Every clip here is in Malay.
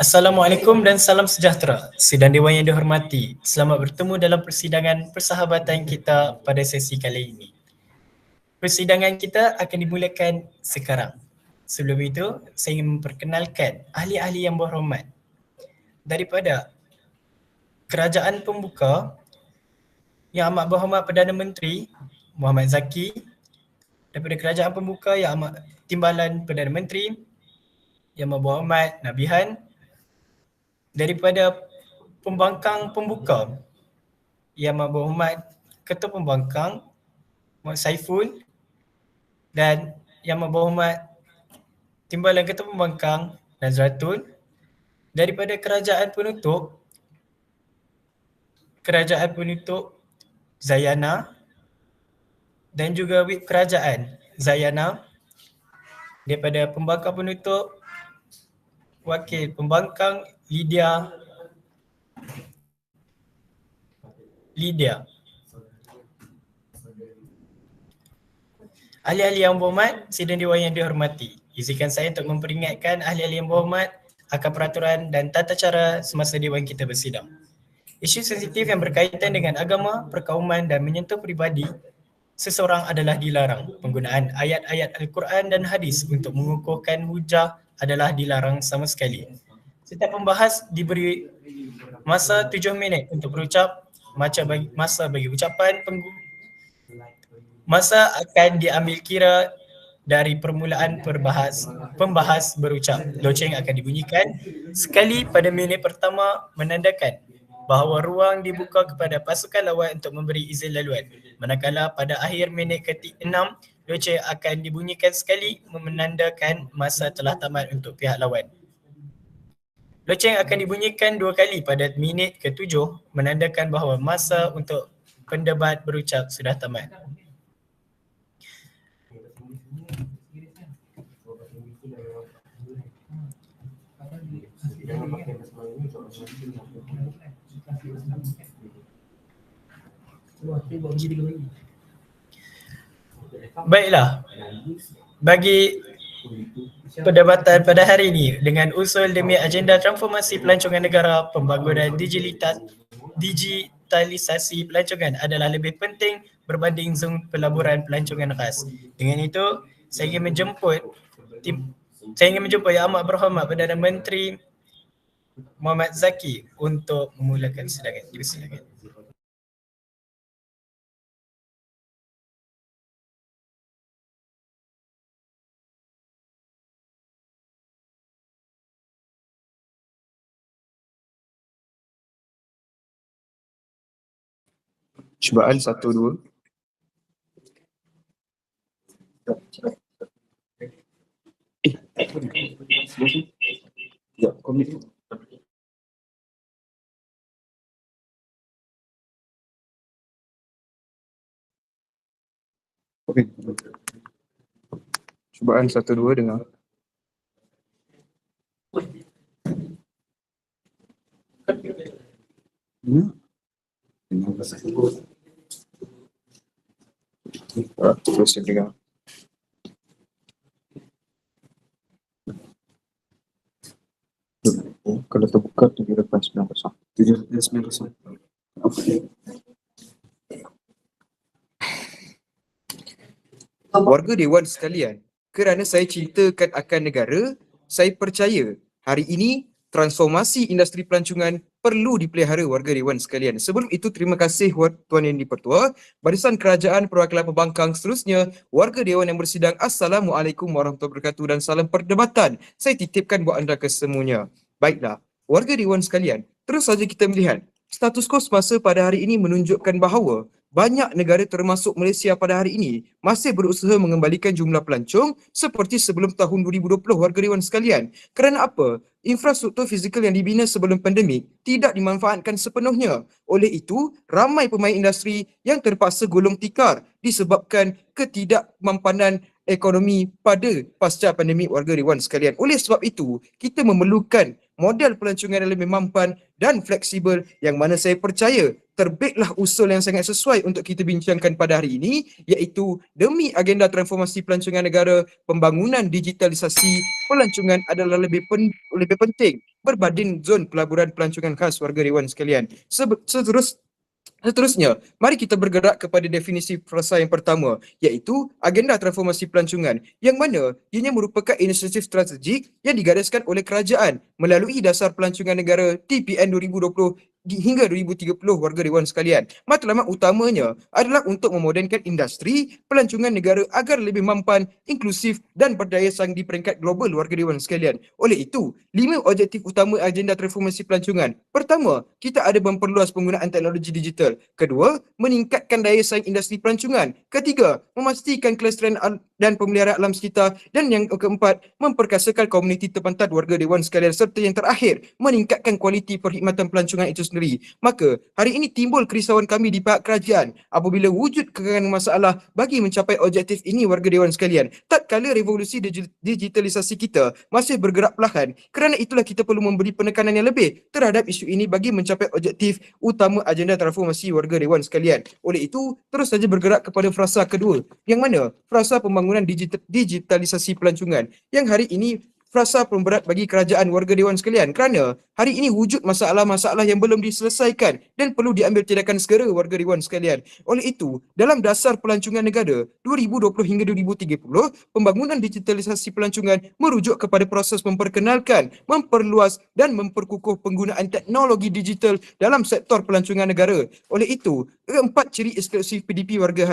Assalamualaikum dan salam sejahtera. Sidang Dewan yang dihormati, selamat bertemu dalam persidangan persahabatan kita pada sesi kali ini. Persidangan kita akan dimulakan sekarang. Sebelum itu, saya ingin memperkenalkan ahli-ahli yang berhormat. Daripada Kerajaan Pembuka, Yang Amat Berhormat Perdana Menteri Muhammad Zaki. Daripada Kerajaan Pembuka, Yang Amat Timbalan Perdana Menteri Yang Amat Berhormat Nabihan. Daripada Pembangkang Pembuka, Yang Amat Berhormat Ketua Pembangkang Muhammad Saiful, dan Yang Amat Berhormat Timbalan Ketua Pembangkang Nazratul. Daripada Kerajaan Penutup Zayana, dan juga Whip Kerajaan Zayana. Daripada Pembangkang Penutup, Wakil Pembangkang Lydia. Ahli-ahli yang berhormat, sidang Dewan yang dihormati. Izinkan saya untuk memperingatkan ahli-ahli yang berhormat akan peraturan dan tata cara semasa Dewan kita bersidang. Isu sensitif yang berkaitan dengan agama, perkauman dan menyentuh peribadi seseorang adalah dilarang. Penggunaan ayat-ayat Al-Quran dan hadis untuk mengukuhkan hujah adalah dilarang sama sekali. Setiap pembahas diberi masa 7 minit untuk berucap. Masa bagi ucapan masa akan diambil kira dari permulaan pembahas berucap. Loceng akan dibunyikan sekali pada minit pertama, menandakan bahawa ruang dibuka kepada pasukan lawan untuk memberi izin laluan. Manakala pada akhir minit ke-6, loceng akan dibunyikan sekali, menandakan masa telah tamat untuk pihak lawan. Loceng akan dibunyikan 2 kali pada minit ke-7, menandakan bahawa masa untuk pendebat berucap sudah tamat. Baiklah, bagi perdebatan pada hari ini dengan usul demi agenda transformasi pelancongan negara, pembangunan digitalisasi pelancongan adalah lebih penting berbanding Zoom pelaburan pelancongan khas. Dengan itu, saya ingin menjemput Yang Amat Berhormat Perdana Menteri Muhammad Zaki untuk memulakan sidangan. Dipersilakan. Cubaan 1-2. Ya, komit. Okey. Cubaan 1-2 dengar. Terus dengar. Oh, kalau terbuka 7.9%. 7.9%. Warga Dewan sekalian, kerana saya cintakan akan negara, saya percaya hari ini transformasi industri pelancongan perlu dipelihara warga Dewan sekalian. Sebelum itu, terima kasih Tuan Yang di-Pertua, Barisan Kerajaan Perwakilan Pembangkang seterusnya, warga Dewan yang bersidang, Assalamualaikum warahmatullahi wabarakatuh dan salam perdebatan. Saya titipkan buat anda kesemuanya. Baiklah, warga Dewan sekalian, terus saja kita melihat status quo semasa pada hari ini menunjukkan bahawa banyak negara termasuk Malaysia pada hari ini masih berusaha mengembalikan jumlah pelancong seperti sebelum tahun 2020 warga Dewan sekalian. Kerana apa? Infrastruktur fizikal yang dibina sebelum pandemik tidak dimanfaatkan sepenuhnya. Oleh itu, ramai pemain industri yang terpaksa gulung tikar disebabkan ketidakmampanan ekonomi pada pasca pandemik warga Dewan sekalian. Oleh sebab itu, kita memerlukan model pelancongan yang lebih mampan dan fleksibel yang mana saya percaya terbitlah usul yang sangat sesuai untuk kita bincangkan pada hari ini, iaitu demi agenda transformasi pelancongan negara, pembangunan digitalisasi pelancongan adalah lebih penting berbanding zon pelaburan pelancongan khas warga dewan sekalian. Seterusnya, mari kita bergerak kepada definisi frasa yang pertama, iaitu agenda transformasi pelancongan, yang mana ianya merupakan inisiatif strategik yang digariskan oleh kerajaan melalui dasar pelancongan negara TPN 2020 hingga 2030 warga dewan sekalian. Matlamat utamanya adalah untuk memodernkan industri pelancongan negara agar lebih mampan, inklusif dan berdaya saing di peringkat global warga dewan sekalian. Oleh itu, 5 objektif utama agenda transformasi pelancongan. Pertama, kita ada memperluas penggunaan teknologi digital. Kedua, meningkatkan daya saing industri pelancongan. Ketiga, memastikan kelestarian dan pemeliharaan alam sekitar. Dan yang keempat, memperkasakan komuniti terpantat warga dewan sekalian. Serta yang terakhir, meningkatkan kualiti perkhidmatan pelancongan itu sendiri. Maka, hari ini timbul kerisauan kami di pihak kerajaan apabila wujud kekangan masalah bagi mencapai objektif ini warga dewan sekalian. Tatkala revolusi digitalisasi kita masih bergerak perlahan, kerana itulah kita perlu memberi penekanan yang lebih terhadap isu ini bagi mencapai objektif utama agenda transformasi warga dewan sekalian. Oleh itu, terus saja bergerak kepada frasa kedua, yang mana frasa pembangunan digitalisasi pelancongan, yang hari ini frasa pemberat bagi kerajaan warga dewan sekalian, kerana hari ini wujud masalah-masalah yang belum diselesaikan dan perlu diambil tindakan segera warga dewan sekalian. Oleh itu, dalam dasar pelancongan negara 2020 hingga 2030, pembangunan digitalisasi pelancongan merujuk kepada proses memperkenalkan, memperluas dan memperkukuh penggunaan teknologi digital dalam sektor pelancongan negara. Oleh itu, 4 ciri eksklusif PDP warga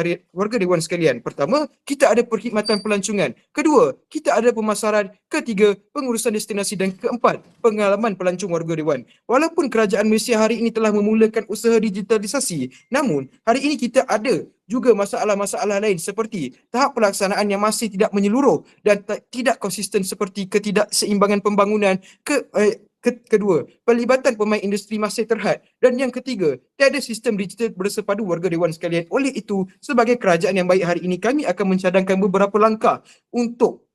dewan sekalian. Pertama, kita ada perkhidmatan pelancongan. Kedua, kita ada pemasaran. Ketiga, pengurusan destinasi. Dan keempat, pengalaman pelancong warga dewan. Walaupun kerajaan Malaysia hari ini telah memulakan usaha digitalisasi, namun hari ini kita ada juga masalah-masalah lain seperti tahap pelaksanaan yang masih tidak menyeluruh dan tidak konsisten, seperti ketidakseimbangan pembangunan. Kedua, pelibatan pemain industri masih terhad. Dan yang ketiga, tiada sistem digital bersepadu warga dewan sekalian. Oleh itu, sebagai kerajaan yang baik hari ini, kami akan mencadangkan beberapa langkah untuk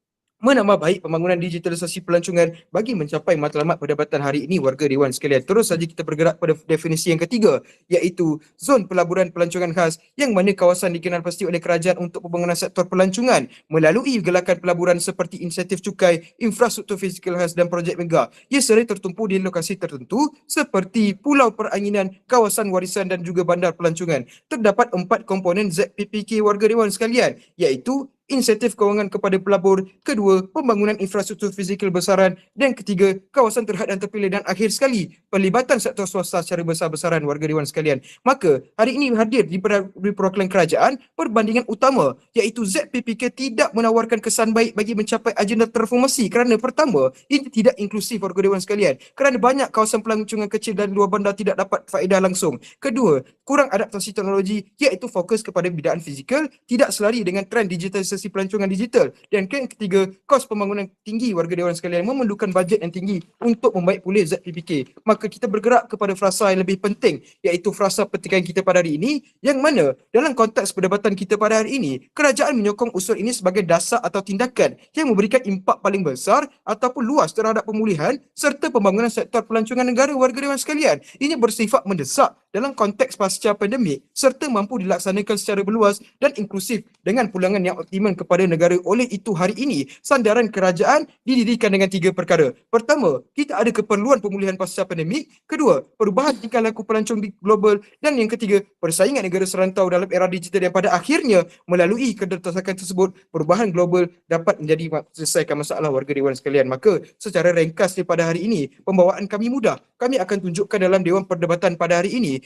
menambah baik pembangunan digitalisasi pelancongan bagi mencapai matlamat perdebatan hari ini warga dewan sekalian. Terus saja kita bergerak pada definisi yang ketiga, iaitu zon pelaburan pelancongan khas, yang mana kawasan dikenal pasti oleh kerajaan untuk pembangunan sektor pelancongan melalui gelakan pelaburan seperti insentif cukai, infrastruktur fizikal khas dan projek mega. Ia sering tertumpu di lokasi tertentu seperti pulau peranginan, kawasan warisan dan juga bandar pelancongan. Terdapat 4 komponen ZPPK warga dewan sekalian, iaitu insentif kewangan kepada pelabur, kedua, pembangunan infrastruktur fizikal besaran, dan ketiga, kawasan terhad dan terpilih, dan akhir sekali, pelibatan sektor swasta secara besar-besaran warga dewan sekalian. Maka, hari ini hadir di perwakilan kerajaan perbandingan utama, iaitu ZPPK tidak menawarkan kesan baik bagi mencapai agenda transformasi kerana pertama, ini tidak inklusif warga dewan sekalian, kerana banyak kawasan pelancongan kecil dan luar bandar tidak dapat faedah langsung. Kedua, kurang adaptasi teknologi, iaitu fokus kepada bidaan fizikal, tidak selari dengan trend digitalisasi pelancongan digital. Dan yang ketiga, kos pembangunan tinggi warga dewan sekalian, memerlukan bajet yang tinggi untuk membaik pulih ZPPK. Maka kita bergerak kepada frasa yang lebih penting, iaitu frasa petikan kita pada hari ini, yang mana dalam konteks perdebatan kita pada hari ini, kerajaan menyokong usul ini sebagai dasar atau tindakan yang memberikan impak paling besar ataupun luas terhadap pemulihan serta pembangunan sektor pelancongan negara warga dewan sekalian. Ini bersifat mendesak dalam konteks pasca pandemik serta mampu dilaksanakan secara berluas dan inklusif dengan pulangan yang optimum kepada negara. Oleh itu, hari ini sandaran kerajaan didirikan dengan 3 perkara. Pertama, kita ada keperluan pemulihan pasca pandemik. Kedua, perubahan tingkah laku pelancong di global. Dan yang ketiga, persaingan negara serantau dalam era digital, yang pada akhirnya melalui kedesakan tersebut, perubahan global dapat menjadi selesaikan masalah warga dewan sekalian. Maka secara ringkas pada hari ini, pembawaan kami mudah. Kami akan tunjukkan dalam Dewan Perdebatan pada hari ini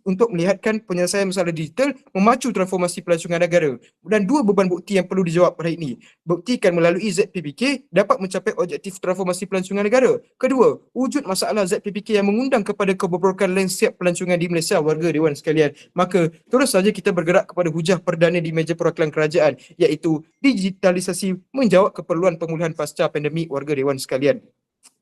untuk melihatkan penyelesaian masalah digital, memacu transformasi pelancongan negara. Dan 2 beban bukti yang perlu dijawab pada ini. Buktikan melalui ZPPK dapat mencapai objektif transformasi pelancongan negara. Kedua, wujud masalah ZPPK yang mengundang kepada kebobrokan landscape pelancongan di Malaysia warga dewan sekalian. Maka terus saja kita bergerak kepada hujah perdana di meja perwakilan kerajaan, iaitu digitalisasi menjawab keperluan pemulihan pasca pandemik warga dewan sekalian.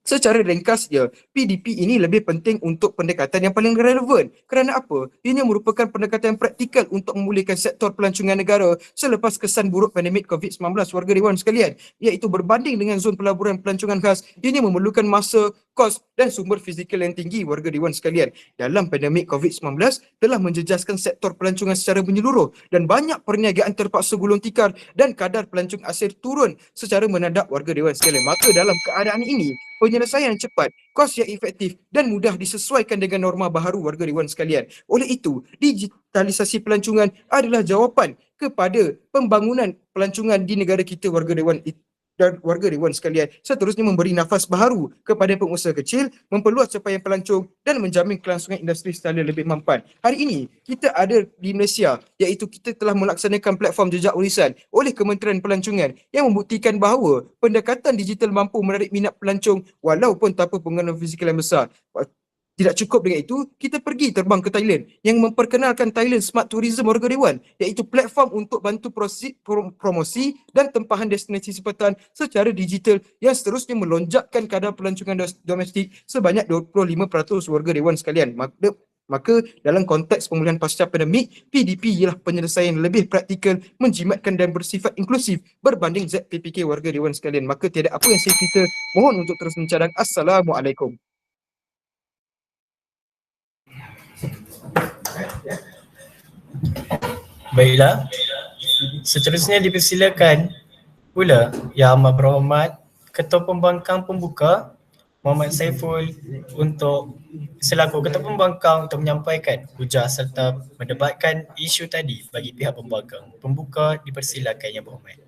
Secara ringkasnya, PDP ini lebih penting untuk pendekatan yang paling relevan. Kerana apa? Ianya merupakan pendekatan yang praktikal untuk memulihkan sektor pelancongan negara selepas kesan buruk pandemik COVID-19, warga Dewan sekalian, iaitu berbanding dengan zon pelaburan pelancongan khas, ianya memerlukan masa, kos dan sumber fizikal yang tinggi, warga Dewan sekalian. Dalam pandemik COVID-19 telah menjejaskan sektor pelancongan secara menyeluruh dan banyak perniagaan terpaksa gulung tikar dan kadar pelancong asing turun secara mendadak, warga Dewan sekalian. Maka dalam keadaan ini, penyelesaian yang cepat, kos yang efektif dan mudah disesuaikan dengan norma baharu, warga Dewan sekalian. Oleh itu, digitalisasi pelancongan adalah jawapan kepada pembangunan pelancongan di negara kita, warga Dewan dan warga Dewan sekalian. Seterusnya memberi nafas baharu kepada pengusaha kecil, memperluas capaian pelancong dan menjamin kelangsungan industri secara lebih mampan. Hari ini kita ada di Malaysia, iaitu kita telah melaksanakan platform jejak warisan oleh Kementerian Pelancongan yang membuktikan bahawa pendekatan digital mampu menarik minat pelancong walaupun tanpa pengenalan fizikal yang besar. Tidak cukup dengan itu, kita pergi terbang ke Thailand yang memperkenalkan Thailand Smart Tourism, warga Dewan, iaitu platform untuk bantu promosi dan tempahan destinasi sepatan secara digital yang seterusnya melonjakkan kadar pelancongan domestik sebanyak 25%, warga Dewan sekalian. Maka dalam konteks pemulihan pasca pandemik, PDP ialah penyelesaian lebih praktikal, menjimatkan dan bersifat inklusif berbanding ZPPK, warga Dewan sekalian. Maka tiada apa yang saya cerita, mohon untuk terus mencadang. Assalamualaikum. Baiklah, seterusnya dipersilakan pula Yang Amat Berhormat Ketua Pembangkang Pembuka Muhammad Saiful untuk selaku Ketua Pembangkang untuk menyampaikan hujah serta mendebatkan isu tadi bagi pihak pembangkang. Pembuka dipersilakan Yang Berhormat.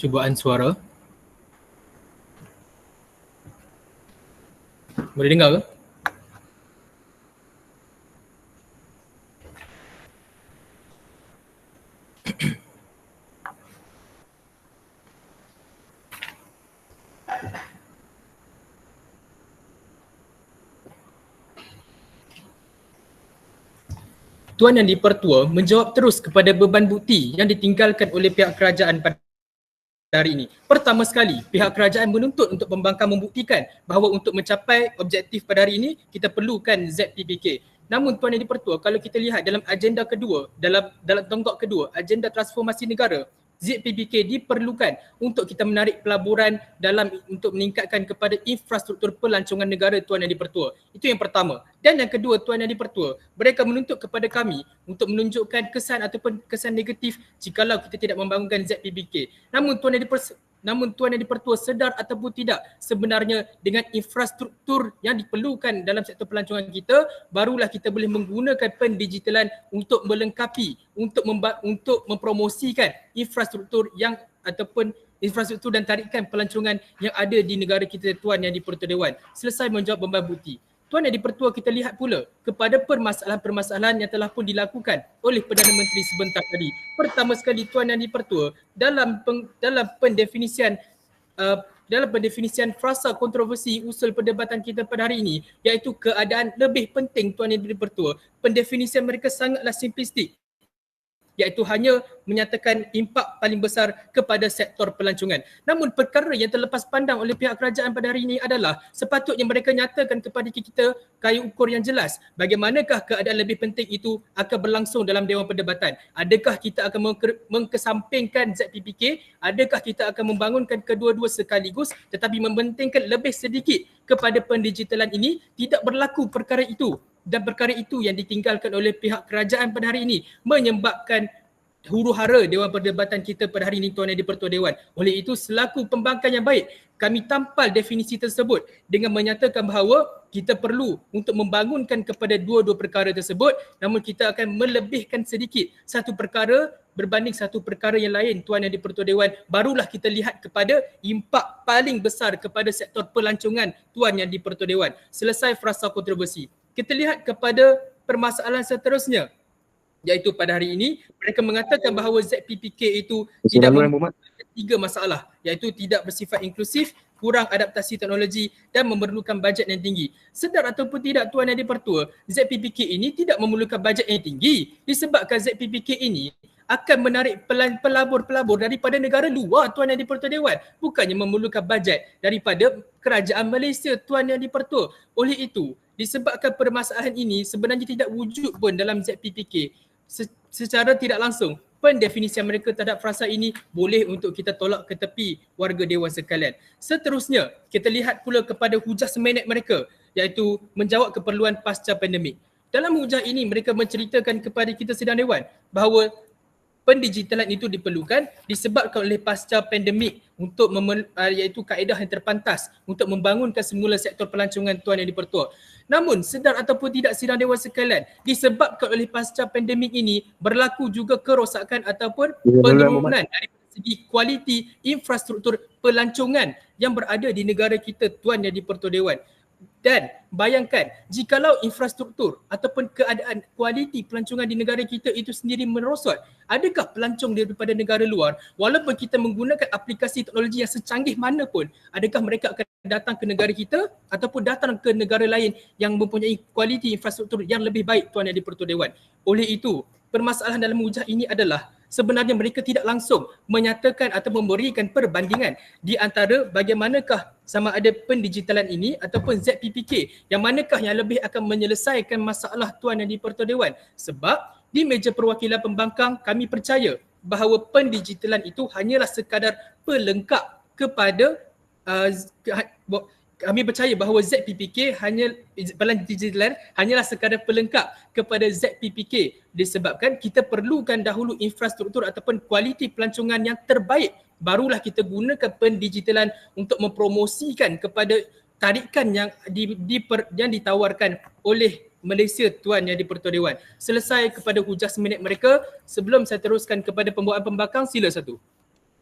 Cubaan suara. Boleh dengar ke? Tuan Yang di-Pertua menjawab terus kepada beban bukti yang ditinggalkan oleh pihak kerajaan pada hari ini. Pertama sekali, pihak kerajaan menuntut untuk pembangkang membuktikan bahawa untuk mencapai objektif pada hari ini, kita perlukan ZPPK. Namun Tuan Yang di-Pertua, kalau kita lihat dalam agenda kedua, dalam tonggak kedua, agenda transformasi negara, ZPPK diperlukan untuk kita menarik pelaburan untuk meningkatkan kepada infrastruktur pelancongan negara, Tuan Yang di-Pertua. Itu yang pertama. Dan yang kedua, Tuan Yang di-Pertua, mereka menuntut kepada kami untuk menunjukkan kesan ataupun kesan negatif jikalau kita tidak membangunkan ZPPK. Namun Tuan Yang di-Pertua sedar ataupun tidak, sebenarnya dengan infrastruktur yang diperlukan dalam sektor pelancongan kita, barulah kita boleh menggunakan pendigitalan untuk melengkapi, untuk mempromosikan infrastruktur infrastruktur dan tarikan pelancongan yang ada di negara kita, Tuan Yang di-Pertua Dewan. Selesai menjawab beban bukti, Tuan Yang di-Pertua, kita lihat pula kepada permasalahan-permasalahan yang telah pun dilakukan oleh Perdana Menteri sebentar tadi. Pertama sekali, Tuan Yang di-Pertua, dalam pendefinisian frasa kontroversi usul perdebatan kita pada hari ini, iaitu keadaan lebih penting, Tuan Yang di-Pertua, pendefinisian mereka sangatlah simplistik, iaitu hanya menyatakan impak paling besar kepada sektor pelancongan. Namun perkara yang terlepas pandang oleh pihak kerajaan pada hari ini adalah sepatutnya mereka nyatakan kepada kita kaya ukur yang jelas bagaimanakah keadaan lebih penting itu akan berlangsung dalam Dewan Perdebatan. Adakah kita akan mengkesampingkan ZPPK? Adakah kita akan membangunkan kedua-dua sekaligus tetapi mempentingkan lebih sedikit kepada pendigitalan ini? Tidak berlaku perkara itu. Dan perkara itu yang ditinggalkan oleh pihak kerajaan pada hari ini menyebabkan huru-hara Dewan Perdebatan kita pada hari ini, Tuan Yang di-Pertua Dewan. Oleh itu, selaku pembangkang yang baik, kami tampal definisi tersebut dengan menyatakan bahawa kita perlu untuk membangunkan kepada dua-dua perkara tersebut, namun kita akan melebihkan sedikit satu perkara berbanding satu perkara yang lain, Tuan Yang di-Pertua Dewan. Barulah kita lihat kepada impak paling besar kepada sektor pelancongan, Tuan Yang di-Pertua Dewan. Selesai frasa kontroversi. Kita lihat kepada permasalahan seterusnya. Iaitu pada hari ini mereka mengatakan bahawa ZPPK itu Tidak tidak Muhammad. tiga masalah, iaitu tidak bersifat inklusif, kurang adaptasi teknologi dan memerlukan bajet yang tinggi. Sedar ataupun tidak Tuan Yang di-Pertua, ZPPK ini tidak memerlukan bajet yang tinggi disebabkan ZPPK ini akan menarik pelabur-pelabur daripada negara luar Tuan Yang di-Pertua Dewan, bukannya memerlukan bajet daripada kerajaan Malaysia Tuan Yang di-Pertua. Oleh itu, disebabkan permasalahan ini sebenarnya tidak wujud pun dalam ZPPK, secara tidak langsung pendefinisian mereka terhadap frasa ini boleh untuk kita tolak ke tepi warga dewan sekalian. Seterusnya, kita lihat pula kepada hujah semenek mereka, iaitu menjawab keperluan pasca pandemik. Dalam hujah ini mereka menceritakan kepada kita sidang dewan bahawa pendigitalan itu diperlukan disebabkan oleh pasca pandemik untuk iaitu kaedah yang terpantas untuk membangunkan semula sektor pelancongan Tuan Yang di-Pertua. Namun sedar ataupun tidak sidang dewan sekalian, disebabkan oleh pasca pandemik ini berlaku juga kerosakan ataupun penurunan dari segi kualiti infrastruktur pelancongan yang berada di negara kita Tuan Yang di-Pertua Dewan. Dan bayangkan, jikalau infrastruktur ataupun keadaan kualiti pelancongan di negara kita itu sendiri merosot, adakah pelancong daripada negara luar, walaupun kita menggunakan aplikasi teknologi yang secanggih mana pun, adakah mereka akan datang ke negara kita ataupun datang ke negara lain yang mempunyai kualiti infrastruktur yang lebih baik Tuan Yang di-Pertua Dewan? Oleh itu, permasalahan dalam hujah ini adalah sebenarnya mereka tidak langsung menyatakan atau memberikan perbandingan di antara bagaimanakah sama ada pendigitalan ini ataupun ZPPK, yang manakah yang lebih akan menyelesaikan masalah Tuan Yang di-Pertua Dewan. Sebab di meja perwakilan pembangkang kami percaya bahawa pendigitalan itu hanyalah sekadar pelengkap kepada kami percaya bahawa ZPPK pendigitalan hanyalah sekadar pelengkap kepada ZPPK, disebabkan kita perlukan dahulu infrastruktur ataupun kualiti pelancongan yang terbaik, barulah kita gunakan pendigitalan untuk mempromosikan kepada tarikan yang ditawarkan oleh Malaysia Tuan Yang di-Pertua Dewan. Selesai kepada hujah seminit mereka. Sebelum saya teruskan kepada pembawaan pembangkang, sila satu.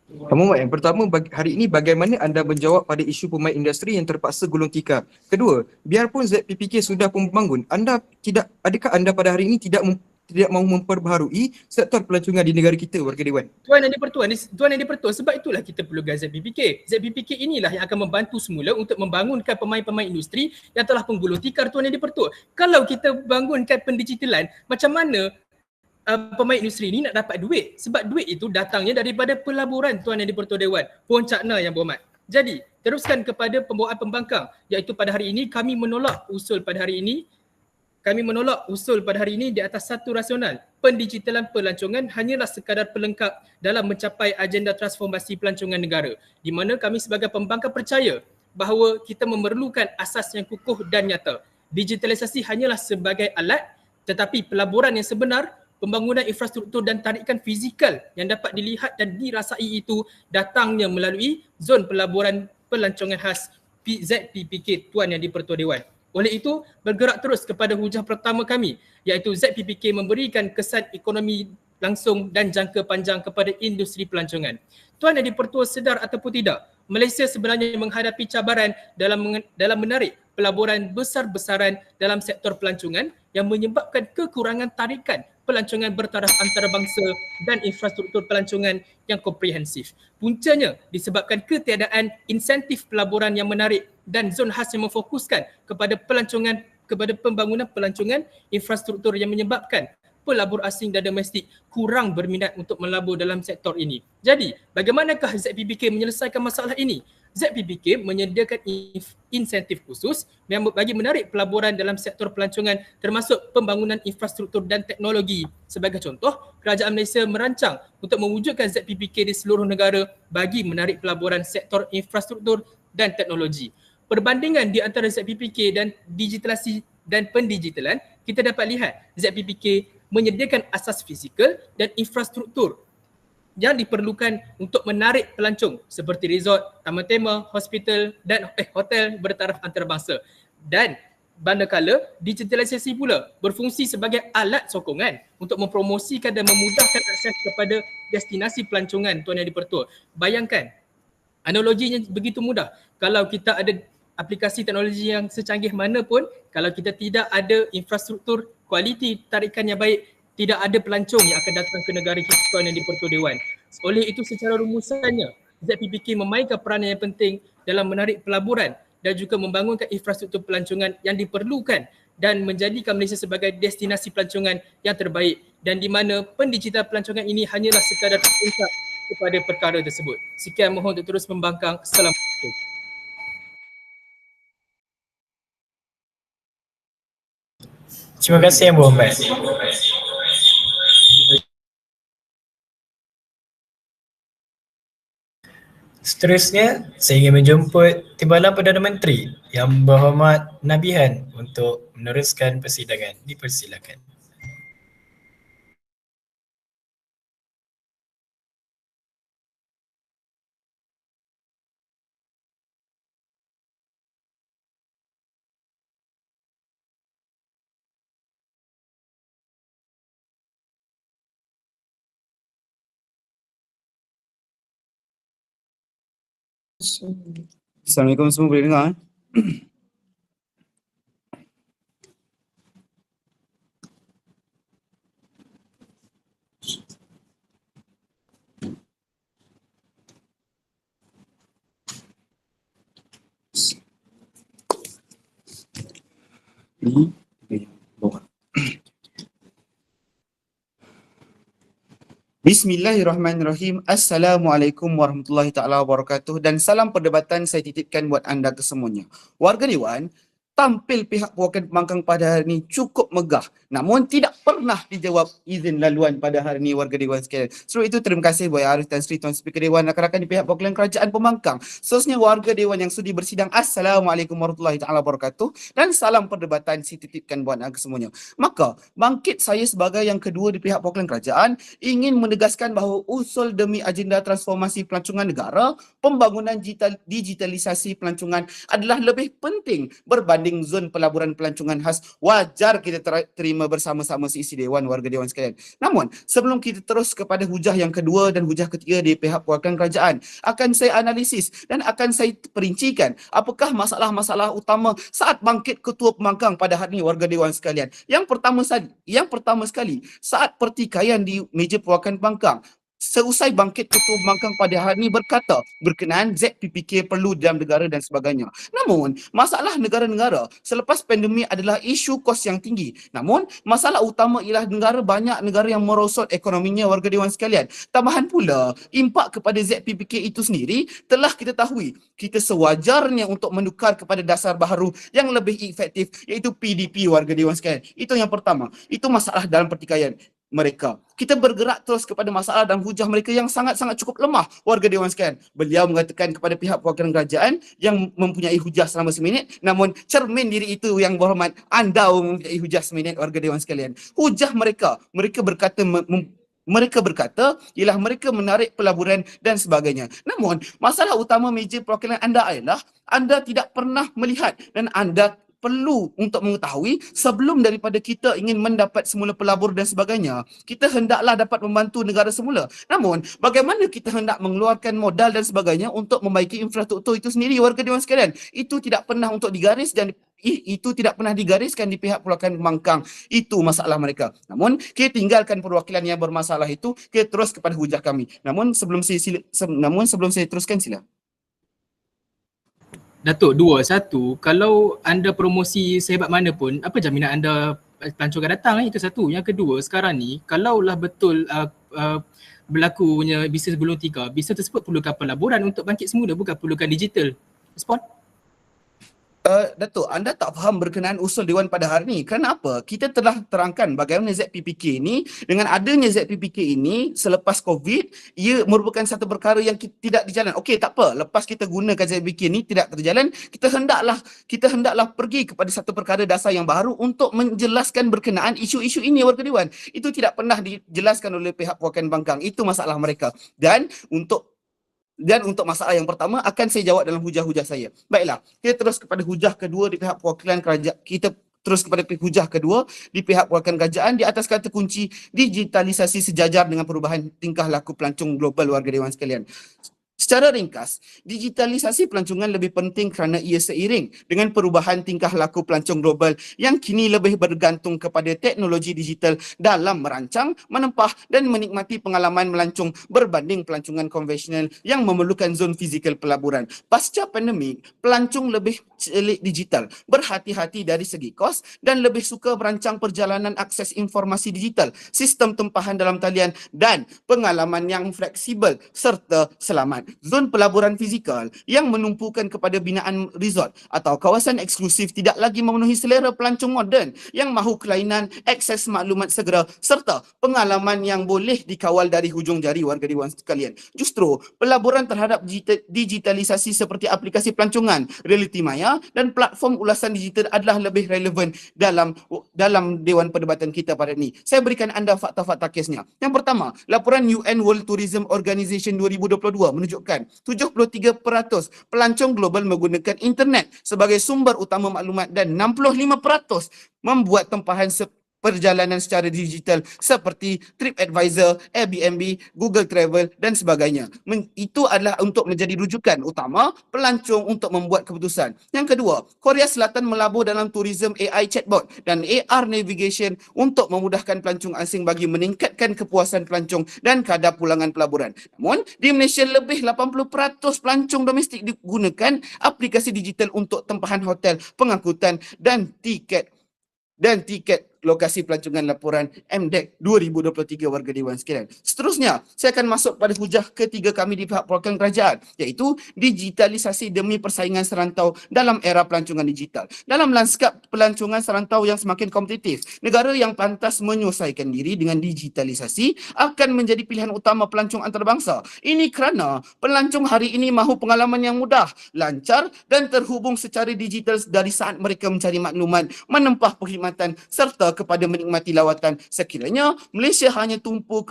Muhammad, yang pertama, hari ini bagaimana anda menjawab pada isu pemain industri yang terpaksa gulung tikar? Kedua, biarpun ZPPK sudah pun membangun, adakah anda pada hari ini tidak mahu memperbaharui sektor pelancongan di negara kita, warga dewan? Tuan Yang di-Pertua, sebab itulah kita perlukan ZPPK. ZPPK inilah yang akan membantu semula untuk membangunkan pemain-pemain industri yang telah penggulung tikar Tuan Yang di-Pertua. Kalau kita bangunkan pendigitalan, macam mana pemain industri ini nak dapat duit? Sebab duit itu datangnya daripada pelaburan Tuan Yang di-Pertua Dewan. Pohon cakna yang berhormat. Jadi, teruskan kepada pembawaan pembangkang, iaitu pada hari ini kami menolak usul pada hari ini di atas satu rasional. Pendigitalan pelancongan hanyalah sekadar pelengkap dalam mencapai agenda transformasi pelancongan negara, di mana kami sebagai pembangkang percaya bahawa kita memerlukan asas yang kukuh dan nyata. Digitalisasi hanyalah sebagai alat, tetapi pelaburan yang sebenar, pembangunan infrastruktur dan tarikan fizikal yang dapat dilihat dan dirasai itu datangnya melalui zon pelaburan pelancongan khas ZPPK Tuan Yang di-Pertua Dewan. Oleh itu, bergerak terus kepada hujah pertama kami, iaitu ZPPK memberikan kesan ekonomi langsung dan jangka panjang kepada industri pelancongan. Tuan Yang di-Pertua sedar ataupun tidak, Malaysia sebenarnya menghadapi cabaran dalam menarik pelaburan besar-besaran dalam sektor pelancongan yang menyebabkan kekurangan tarikan pelancongan bertaraf antarabangsa dan infrastruktur pelancongan yang komprehensif. Puncanya disebabkan ketiadaan insentif pelaburan yang menarik dan zon khas yang memfokuskan kepada pembangunan pelancongan infrastruktur yang menyebabkan pelabur asing dan domestik kurang berminat untuk melabur dalam sektor ini. Jadi, bagaimanakah ZPPK menyelesaikan masalah ini? ZPPK menyediakan insentif khusus yang bagi menarik pelaburan dalam sektor pelancongan termasuk pembangunan infrastruktur dan teknologi. Sebagai contoh, Kerajaan Malaysia merancang untuk mewujudkan ZPPK di seluruh negara bagi menarik pelaburan sektor infrastruktur dan teknologi. Perbandingan di antara ZPPK dan digitalisasi dan pendigitalan, kita dapat lihat ZPPK menyediakan asas fizikal dan infrastruktur yang diperlukan untuk menarik pelancong seperti resort, taman tema, hospital dan hotel bertaraf antarabangsa. Dan manakala digitalisasi pula berfungsi sebagai alat sokongan untuk mempromosikan dan memudahkan akses kepada destinasi pelancongan Tuan Yang di-Pertua. Bayangkan, analoginya begitu mudah. Kalau kita ada aplikasi teknologi yang secanggih mana pun, kalau kita tidak ada infrastruktur kualiti tarikan yang baik, tidak ada pelancong yang akan datang ke negara kita tuan yang di-Pertua Dewan. Oleh itu secara rumusannya ZPPK memainkan peranan yang penting dalam menarik pelaburan dan juga membangunkan infrastruktur pelancongan yang diperlukan dan menjadikan Malaysia sebagai destinasi pelancongan yang terbaik, dan di mana pendigital pelancongan ini hanyalah sekadar puncak kepada perkara tersebut. Sekian, mohon untuk terus membangkang. Assalamualaikum. Terima kasih Yang Berhormat. Seterusnya, saya ingin menjemput Timbalan Perdana Menteri Yang Berhormat Nabihan untuk meneruskan persidangan. Dipersilakan. Assalamualaikum, semua boleh dengar? Ini bawah. Bismillahirrahmanirrahim. Assalamualaikum warahmatullahi taala wabarakatuh, dan salam perdebatan saya titipkan buat anda kesemuanya. Warga Dewan, tampil pihak perwakilan pembangkang pada hari ini cukup megah, namun tidak pernah dijawab izin laluan pada hari ini, warga Dewan sekalian. Sebab itu terima kasih Buya Arif Tan Sri, Tuan Speaker Dewan, rakan-rakan di pihak perwakilan kerajaan pembangkang. Seterusnya warga Dewan yang sudi bersidang, Assalamualaikum warahmatullahi taala wabarakatuh, dan salam perdebatan saya titipkan buat anda kesemuanya. Maka bangkit saya sebagai yang kedua di pihak perwakilan kerajaan ingin menegaskan bahawa usul demi agenda transformasi pelancongan negara, pembangunan digitalisasi pelancongan adalah lebih penting berbanding zon pelaburan pelancongan khas. Wajar kita terima bersama-sama seisi Dewan, warga Dewan sekalian. Namun, sebelum kita terus kepada hujah yang kedua dan hujah ketiga di pihak perwakilan kerajaan, akan saya analisis dan akan saya perincikan apakah masalah-masalah utama saat bangkit ketua pembangkang pada hari ini, warga Dewan sekalian. Yang pertama sekali, saat pertikaian di meja perwakilan pembangkang, seusai bangkit ketua pembangkang pada hari ini berkata berkenaan ZPPK perlu dalam negara dan sebagainya. Namun, masalah negara-negara selepas pandemik adalah isu kos yang tinggi. Namun, masalah utama ialah banyak negara yang merosot ekonominya, warga Dewan sekalian. Tambahan pula, impak kepada ZPPK itu sendiri telah kita tahui. Kita sewajarnya untuk menukar kepada dasar baharu yang lebih efektif, iaitu PDP, warga Dewan sekalian. Itu yang pertama. Itu masalah dalam pertikaian mereka. Kita bergerak terus kepada masalah dan hujah mereka yang sangat-sangat cukup lemah, warga Dewan sekalian. Beliau mengatakan kepada pihak perwakilan kerajaan yang mempunyai hujah selama seminit, namun cermin diri itu yang berhormat, anda mempunyai hujah seminit, warga Dewan sekalian. Hujah mereka berkata ialah mereka menarik pelaburan dan sebagainya. Namun, masalah utama meja perwakilan anda adalah anda tidak pernah melihat, dan anda perlu untuk mengetahui sebelum daripada kita ingin mendapat semula pelabur dan sebagainya, kita hendaklah dapat membantu negara semula. Namun, bagaimana kita hendak mengeluarkan modal dan sebagainya untuk membaiki infrastruktur itu sendiri, warga Dewan sekalian? Itu tidak pernah untuk digaris dan itu tidak pernah digariskan di pihak perwakilan pembangkang. Itu masalah mereka. Namun, kita tinggalkan perwakilan yang bermasalah itu, kita terus kepada hujah kami. Namun sebelum saya teruskan, sila. Datuk, satu, kalau anda promosi sehebat mana pun, apa jaminan anda pelancong akan datang? Itu satu. Yang kedua, sekarang ni, kalaulah betul berlakunya bisnes gulung tiga, bisnes tersebut perlukan pelaburan untuk bangkit semula, bukan perlukan digital. Respon? Datuk, anda tak faham berkenaan usul Dewan pada hari ini. Kenapa? Kita telah terangkan bagaimana ZPPK ini, dengan adanya ZPPK ini selepas COVID, ia merupakan satu perkara yang tidak dijalan. Okey, tak apa. Lepas kita gunakan ZPPK ini tidak terjalan, kita hendaklah pergi kepada satu perkara dasar yang baru untuk menjelaskan berkenaan isu-isu ini, warga Dewan. Itu tidak pernah dijelaskan oleh pihak perwakilan pembangkang. Itu masalah mereka. Dan untuk masalah yang pertama akan saya jawab dalam hujah-hujah saya. Baiklah, kita terus kepada hujah kedua di pihak perwakilan kerajaan. Di pihak perwakilan kerajaan di atas kata kunci digitalisasi sejajar dengan perubahan tingkah laku pelancong global, warga Dewan sekalian. Secara ringkas, digitalisasi pelancongan lebih penting kerana ia seiring dengan perubahan tingkah laku pelancong global yang kini lebih bergantung kepada teknologi digital dalam merancang, menempah dan menikmati pengalaman melancong berbanding pelancongan konvensional yang memerlukan zon fizikal pelaburan. Pasca pandemik, pelancong lebih celik digital, berhati-hati dari segi kos dan lebih suka merancang perjalanan akses informasi digital, sistem tempahan dalam talian dan pengalaman yang fleksibel serta selamat. Zon pelaburan fizikal yang menumpukan kepada binaan resort atau kawasan eksklusif tidak lagi memenuhi selera pelancong moden yang mahu kelainan, akses maklumat segera serta pengalaman yang boleh dikawal dari hujung jari warga dewan sekalian. Justru pelaburan terhadap digitalisasi seperti aplikasi pelancongan, realiti maya dan platform ulasan digital adalah lebih relevan dalam Dewan Perdebatan kita pada ini. Saya berikan anda fakta-fakta kesnya. Yang pertama, laporan UN World Tourism Organization 2022 menunjukkan 73% pelancong global menggunakan internet sebagai sumber utama maklumat dan 65% membuat tempahan perjalanan secara digital seperti TripAdvisor, Airbnb, Google Travel dan sebagainya. Itu adalah untuk menjadi rujukan utama pelancong untuk membuat keputusan. Yang kedua, Korea Selatan melabur dalam tourism AI chatbot dan AR navigation untuk memudahkan pelancong asing bagi meningkatkan kepuasan pelancong dan kadar pulangan pelaburan. Namun, di Malaysia lebih 80% pelancong domestik digunakan aplikasi digital untuk tempahan hotel, pengangkutan dan tiket lokasi pelancongan laporan MDEC 2023 warga Dewan sekalian. Seterusnya, saya akan masuk pada hujah ketiga kami di pihak perwakilan kerajaan, iaitu digitalisasi demi persaingan serantau dalam era pelancongan digital. Dalam lanskap pelancongan serantau yang semakin kompetitif, negara yang pantas menyelesaikan diri dengan digitalisasi akan menjadi pilihan utama pelancong antarabangsa. Ini kerana pelancong hari ini mahu pengalaman yang mudah, lancar dan terhubung secara digital dari saat mereka mencari maklumat, menempah perkhidmatan serta kepada menikmati lawatan. Sekiranya Malaysia hanya tertumpu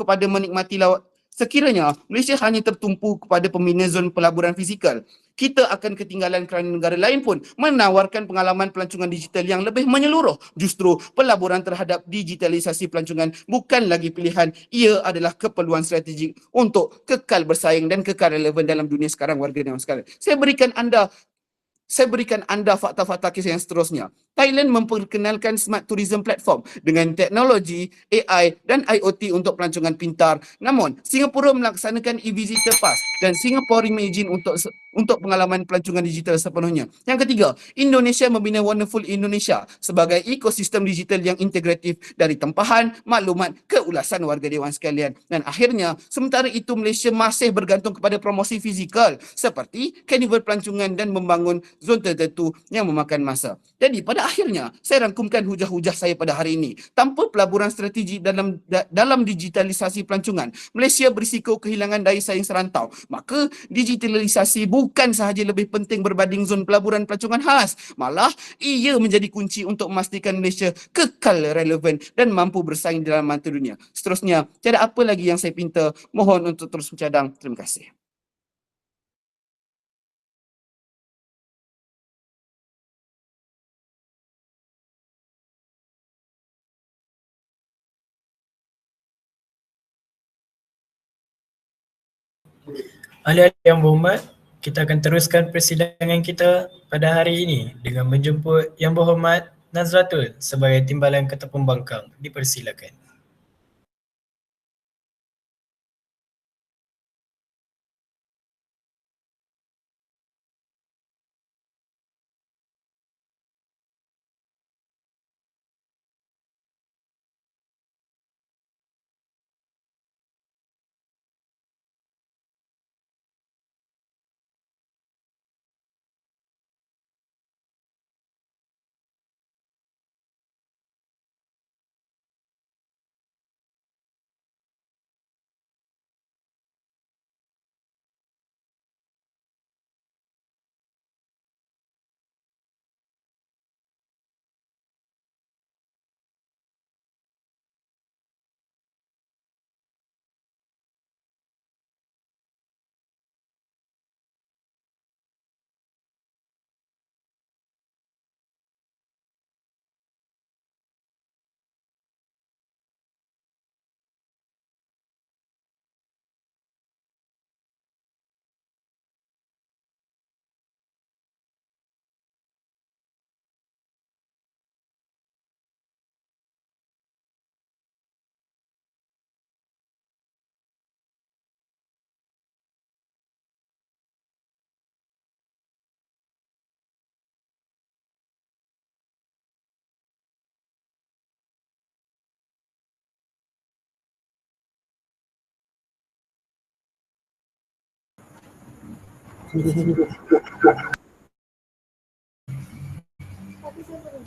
kepada pembina zon pelaburan fizikal, kita akan ketinggalan kerana negara lain pun menawarkan pengalaman pelancongan digital yang lebih menyeluruh. Justru pelaburan terhadap digitalisasi pelancongan bukan lagi pilihan, ia adalah keperluan strategik untuk kekal bersaing dan kekal relevan dalam dunia sekarang warga dewan sekalian. Saya berikan anda fakta-fakta kes yang seterusnya. Thailand memperkenalkan Smart Tourism Platform dengan teknologi AI dan IoT untuk pelancongan pintar. Namun, Singapura melaksanakan e-visitor pass dan Singapore Imagine untuk pengalaman pelancongan digital sepenuhnya. Yang ketiga, Indonesia membina Wonderful Indonesia sebagai ekosistem digital yang integratif dari tempahan, maklumat ke ulasan warga dewan sekalian. Dan akhirnya, sementara itu Malaysia masih bergantung kepada promosi fizikal seperti karnival pelancongan dan membangun zon tertentu yang memakan masa. Jadi pada akhirnya saya rangkumkan hujah-hujah saya pada hari ini. Tanpa pelaburan strategi dalam digitalisasi pelancongan, Malaysia berisiko kehilangan daya saing serantau. Maka digitalisasi bukan sahaja lebih penting berbanding zon pelaburan pelancongan khas, malah ia menjadi kunci untuk memastikan Malaysia kekal relevan dan mampu bersaing dalam mata dunia. Seterusnya, tiada apa lagi yang saya pinta. Mohon untuk terus mencadang. Terima kasih. Ahli-ahli yang berhormat, kita akan teruskan persidangan kita pada hari ini dengan menjemput Yang Berhormat Nazratul sebagai Timbalan Ketua Pembangkang. Dipersilakan.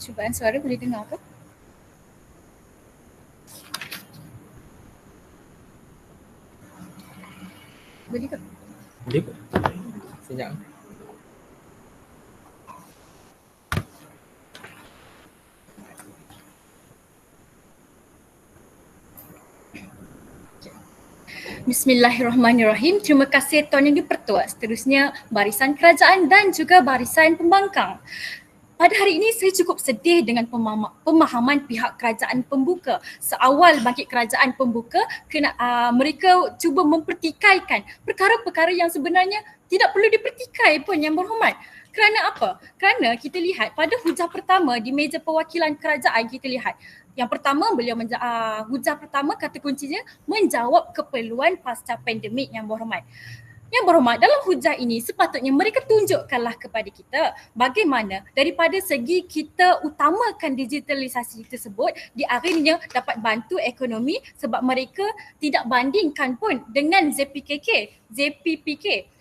Cubaan suara boleh dengar ke? Boleh ke? Boleh ke? Sekejap. Bismillahirrahmanirrahim. Terima kasih Tuan Yang di-Pertua. Seterusnya Barisan Kerajaan dan juga Barisan Pembangkang. Pada hari ini saya cukup sedih dengan pemahaman pihak kerajaan pembuka. Seawal bangkit kerajaan pembuka, mereka cuba mempertikaikan perkara-perkara yang sebenarnya tidak perlu dipertikai pun, Yang Berhormat. Kerana apa? Kerana kita lihat pada hujah pertama di meja perwakilan kerajaan, kita lihat yang pertama hujah pertama kata kuncinya menjawab keperluan pasca pandemik, Yang Berhormat. Yang Berhormat, dalam hujah ini sepatutnya mereka tunjukkanlah kepada kita bagaimana daripada segi kita utamakan digitalisasi tersebut, di akhirnya dapat bantu ekonomi sebab mereka tidak bandingkan pun dengan ZPPK.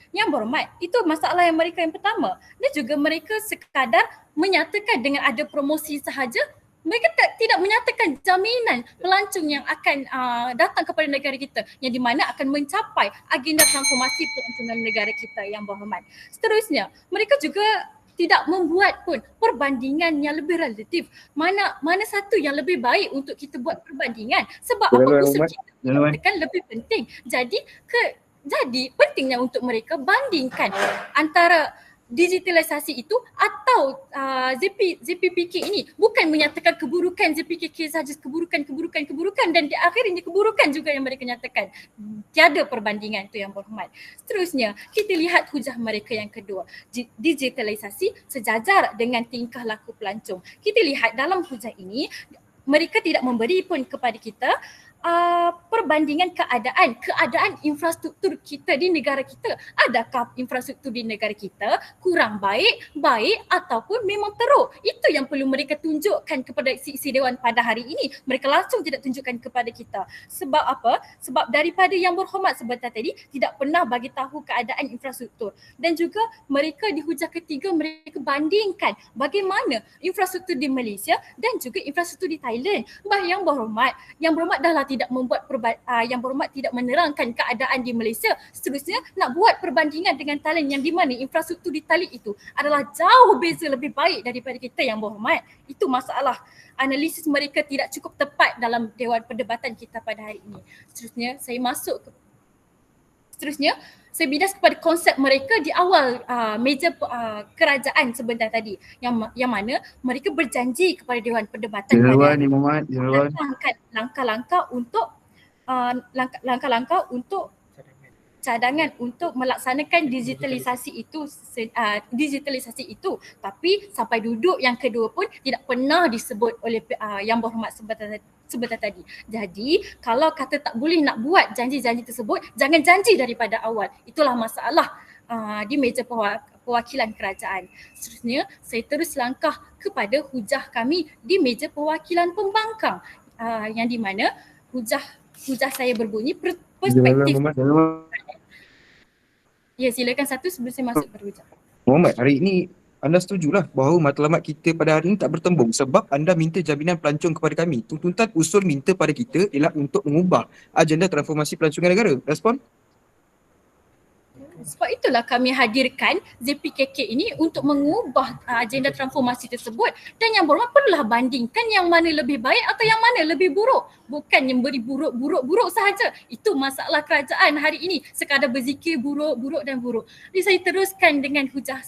Yang Berhormat, itu masalah yang mereka yang pertama. Dan juga mereka sekadar menyatakan dengan ada promosi sahaja, mereka tidak menyatakan jaminan pelancong yang akan datang kepada negara kita yang di mana akan mencapai agenda transformasi pelancongan negara kita, Yang Berhormat. Seterusnya, mereka juga tidak membuat pun perbandingan yang lebih relatif. Mana satu yang lebih baik untuk kita buat perbandingan. Sebab apa usaha kita kan lebih penting. Jadi pentingnya untuk mereka bandingkan antara digitalisasi itu atau ZPPK ini, bukan menyatakan keburukan ZPPK saja, keburukan dan di akhirnya keburukan juga yang mereka nyatakan. Tiada perbandingan, tu Yang Berhormat. Seterusnya, kita lihat hujah mereka yang kedua, digitalisasi sejajar dengan tingkah laku pelancong. Kita lihat dalam hujah ini mereka tidak memberi pun kepada kita perbandingan keadaan infrastruktur kita di negara kita. Adakah infrastruktur di negara kita kurang baik ataupun memang teruk? Itu yang perlu mereka tunjukkan kepada isi Dewan pada hari ini. Mereka langsung tidak tunjukkan kepada kita. Sebab apa? Sebab daripada Yang Berhormat sebentar tadi tidak pernah bagi tahu keadaan infrastruktur. Dan juga mereka di hujah ketiga mereka bandingkan bagaimana infrastruktur di Malaysia dan juga infrastruktur di Thailand. Yang Berhormat dahlah tidak membuat Yang Berhormat tidak menerangkan keadaan di Malaysia. Seterusnya nak buat perbandingan dengan Thailand yang di mana infrastruktur di Thailand itu adalah jauh beza lebih baik daripada kita, Yang Berhormat. Itu masalah. Analisis mereka tidak cukup tepat dalam Dewan Perdebatan kita pada hari ini. Seterusnya saya bidas kepada konsep mereka di awal meja kerajaan sebentar tadi, yang mana mereka berjanji kepada Dewan Perdebatan melakukan langkah-langkah untuk cadangan untuk melaksanakan digitalisasi itu, tapi sampai duduk yang kedua pun tidak pernah disebut oleh Yang Berhormat sebentar tadi. Jadi kalau kata tak boleh nak buat janji-janji tersebut, jangan janji daripada awal. Itulah masalah di meja perwakilan kerajaan. Seterusnya saya terus langkah kepada hujah kami di meja perwakilan pembangkang, yang di mana hujah saya berbunyi perspektif. Ya, silakan satu sebelum saya masuk berhujah. Muhammad, hari ini anda setujulah bahawa matlamat kita pada hari ini tak bertembung sebab anda minta jaminan pelancong kepada kami. Tuntutan usul minta pada kita ialah untuk mengubah agenda transformasi pelancongan negara. Respon? Sebab itulah kami hadirkan ZPKK ini untuk mengubah agenda transformasi tersebut. Dan Yang Berhormat perlulah bandingkan yang mana lebih baik atau yang mana lebih buruk. Bukan yang beri buruk sahaja. Itu masalah kerajaan hari ini. Sekadar berzikir buruk dan buruk. Jadi saya teruskan dengan hujah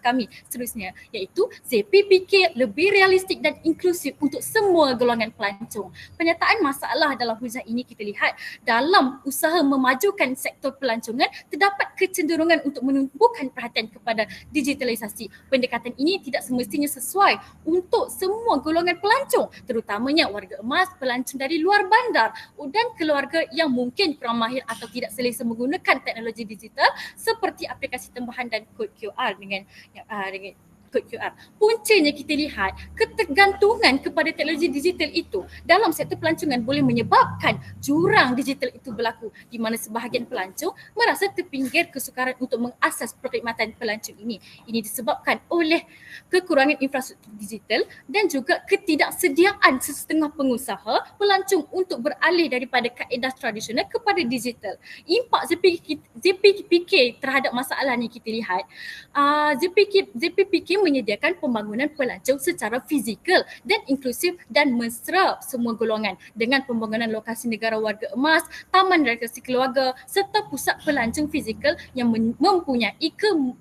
kami seterusnya, iaitu ZPPK lebih realistik dan inklusif untuk semua golongan pelancong. Penyataan masalah dalam hujah ini kita lihat dalam usaha memajukan sektor pelancongan terdapat kecenderungan untuk menumpukan perhatian kepada digitalisasi. Pendekatan ini tidak semestinya sesuai untuk semua golongan pelancong, terutamanya warga emas, pelancong dari luar bandar dan keluarga yang mungkin kurang mahir atau tidak selesa menggunakan teknologi digital seperti aplikasi tambahan dan kod QR dengan kod QR. Puncanya kita lihat ketergantungan kepada teknologi digital itu dalam sektor pelancongan boleh menyebabkan jurang digital itu berlaku di mana sebahagian pelancong merasa terpinggir kesukaran untuk mengakses perkhidmatan pelancong ini. Ini disebabkan oleh kekurangan infrastruktur digital dan juga ketidaksediaan sesetengah pengusaha pelancong untuk beralih daripada kaedah tradisional kepada digital. Impak ZPPK terhadap masalah ni kita lihat, ZPPK menyediakan pembangunan pelancong secara fizikal dan inklusif dan mesra semua golongan dengan pembangunan lokasi negara warga emas, taman rekreasi keluarga serta pusat pelancong fizikal yang mempunyai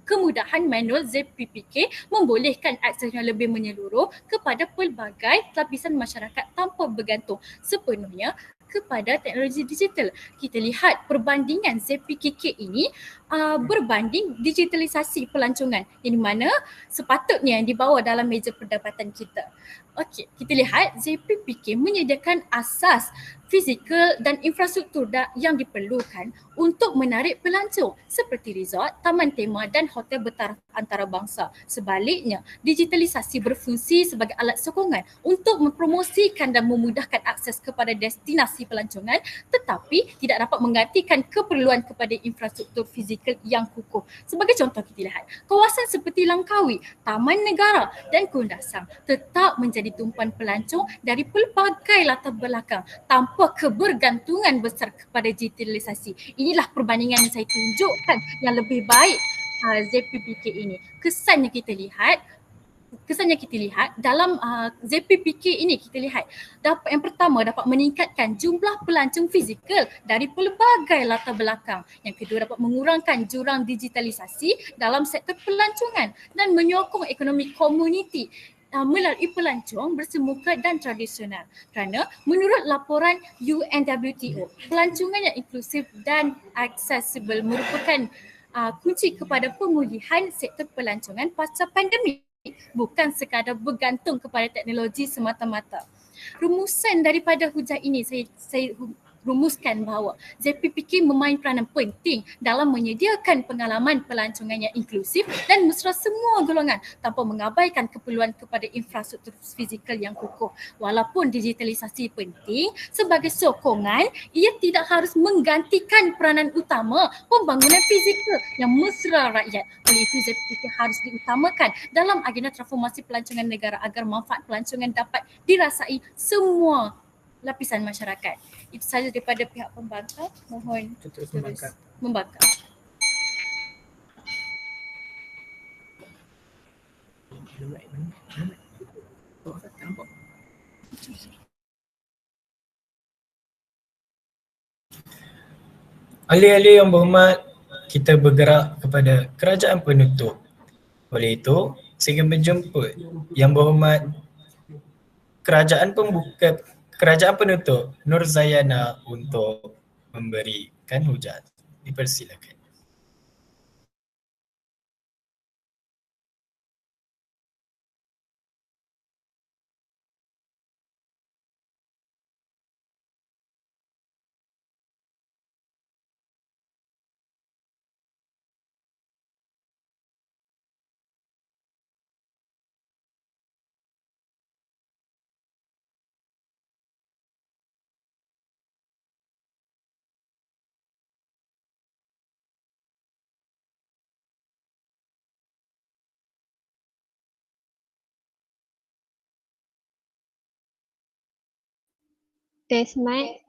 kemudahan manual. ZPPK membolehkan akses yang lebih menyeluruh kepada pelbagai lapisan masyarakat tanpa bergantung sepenuhnya kepada teknologi digital. Kita lihat perbandingan ZPKK ini berbanding digitalisasi pelancongan yang di mana sepatutnya dibawa dalam meja perdebatan kita. Okey, kita lihat ZPPK menyediakan asas fizikal dan infrastruktur yang diperlukan untuk menarik pelancong seperti resort, taman tema dan hotel bertaraf antarabangsa. Sebaliknya, digitalisasi berfungsi sebagai alat sokongan untuk mempromosikan dan memudahkan akses kepada destinasi pelancongan tetapi tidak dapat menggantikan keperluan kepada infrastruktur fizikal yang kukuh. Sebagai contoh kita lihat, kawasan seperti Langkawi, Taman Negara dan Kundasang tetap menjadi tumpuan pelancong dari pelbagai latar belakang tanpa kebergantungan besar kepada digitalisasi. Inilah perbandingan yang saya tunjukkan yang lebih baik ZPPK ini. Kesannya kita lihat dalam ZPPK ini kita lihat yang pertama dapat meningkatkan jumlah pelancong fizikal dari pelbagai latar belakang. Yang kedua dapat mengurangkan jurang digitalisasi dalam sektor pelancongan dan menyokong ekonomi komuniti melalui pelancong bersemuka dan tradisional. Kerana menurut laporan UNWTO, pelancongan yang inklusif dan aksesibel merupakan kunci kepada pemulihan sektor pelancongan pasca pandemik, bukan sekadar bergantung kepada teknologi semata-mata. Rumusan daripada hujah ini saya rumuskan bahawa ZPPK memain peranan penting dalam menyediakan pengalaman pelancongan yang inklusif dan mesra semua golongan tanpa mengabaikan keperluan kepada infrastruktur fizikal yang kukuh. Walaupun digitalisasi penting sebagai sokongan, ia tidak harus menggantikan peranan utama pembangunan fizikal yang mesra rakyat. Oleh itu ZPPK harus diutamakan dalam agenda transformasi pelancongan negara agar manfaat pelancongan dapat dirasai semua lapisan masyarakat. Itu sahaja daripada pihak pembangkang. Mohon Terus membangkang. Ahli-ahli yang berhormat, kita bergerak kepada kerajaan penutup. Oleh itu, saya ingin menjemput yang berhormat kerajaan penutup Nur Zayana untuk memberikan hujah. Dipersilakan. Test mic.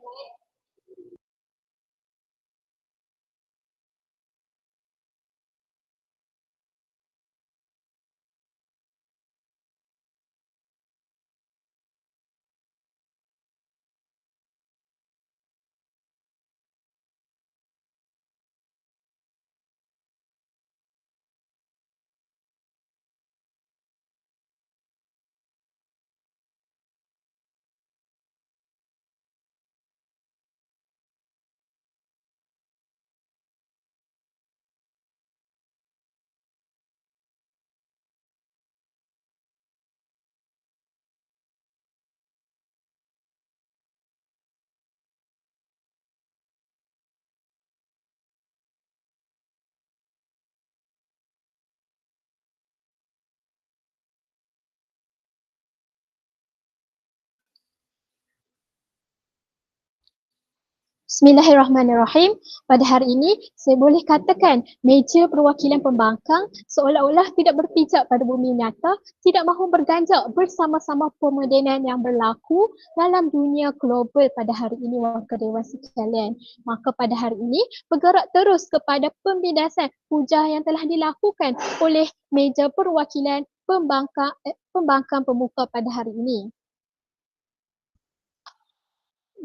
Bismillahirrahmanirrahim. Pada hari ini, saya boleh katakan meja perwakilan pembangkang seolah-olah tidak berpijak pada bumi nyata, tidak mahu berganjak bersama-sama pemodenan yang berlaku dalam dunia global pada hari ini, warga dewan sekalian. Maka pada hari ini, bergerak terus kepada pembedasan hujah yang telah dilakukan oleh meja perwakilan pembangkang pemuka pada hari ini.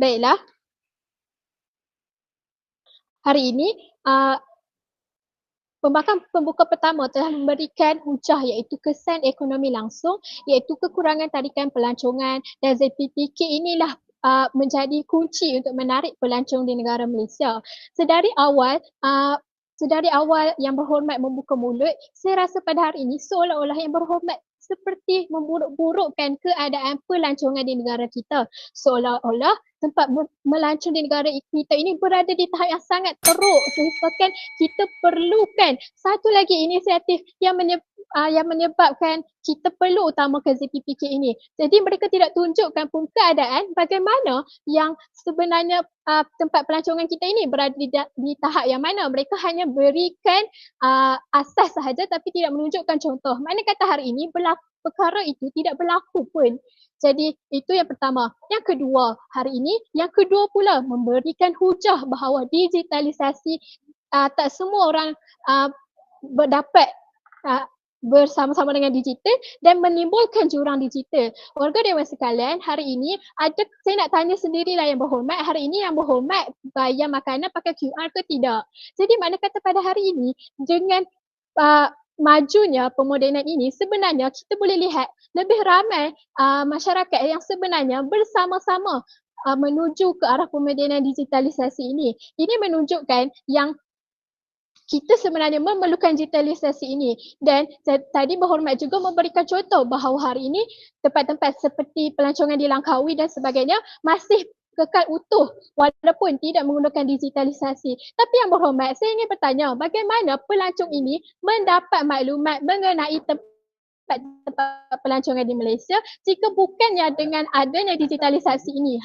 Baiklah. Hari ini, pembangkang pembuka pertama telah memberikan hujah iaitu kesan ekonomi langsung, iaitu kekurangan tarikan pelancongan, dan ZPTK inilah menjadi kunci untuk menarik pelancong di negara Malaysia. Sedari awal Yang Berhormat membuka mulut, saya rasa pada hari ini seolah-olah Yang Berhormat seperti memburuk-burukkan keadaan pelancongan di negara kita. Seolah-olah tempat melancong di negara kita ini berada di tahap yang sangat teruk, sehingga kita perlukan satu lagi inisiatif yang menyebabkan kita perlu utamakan ZPPK ini. Jadi mereka tidak tunjukkan pun keadaan bagaimana yang sebenarnya tempat pelancongan kita ini berada di tahap yang mana. Mereka hanya berikan asas sahaja tapi tidak menunjukkan contoh. Mana kata hari ini perkara itu tidak berlaku pun. Jadi itu yang pertama. Yang kedua, hari ini yang kedua pula memberikan hujah bahawa digitalisasi tak semua orang dapat bersama-sama dengan digital dan menimbulkan jurang digital. Warga dewan sekalian, hari ini saya nak tanya sendirilah Yang Berhormat, hari ini Yang Berhormat bayar makanan pakai QR ke tidak? Jadi mana kata pada hari ini dengan majunya pemodenan ini, sebenarnya kita boleh lihat lebih ramai masyarakat yang sebenarnya bersama-sama menuju ke arah pemodenan digitalisasi ini. Ini menunjukkan yang kita sebenarnya memerlukan digitalisasi ini, dan tadi Berhormat juga memberikan contoh bahawa hari ini tempat-tempat seperti pelancongan di Langkawi dan sebagainya masih kekal utuh walaupun tidak menggunakan digitalisasi. Tapi Yang Berhormat, saya ingin bertanya bagaimana pelancong ini mendapat maklumat mengenai tempat pelancongan di Malaysia jika bukannya dengan adanya digitalisasi ini.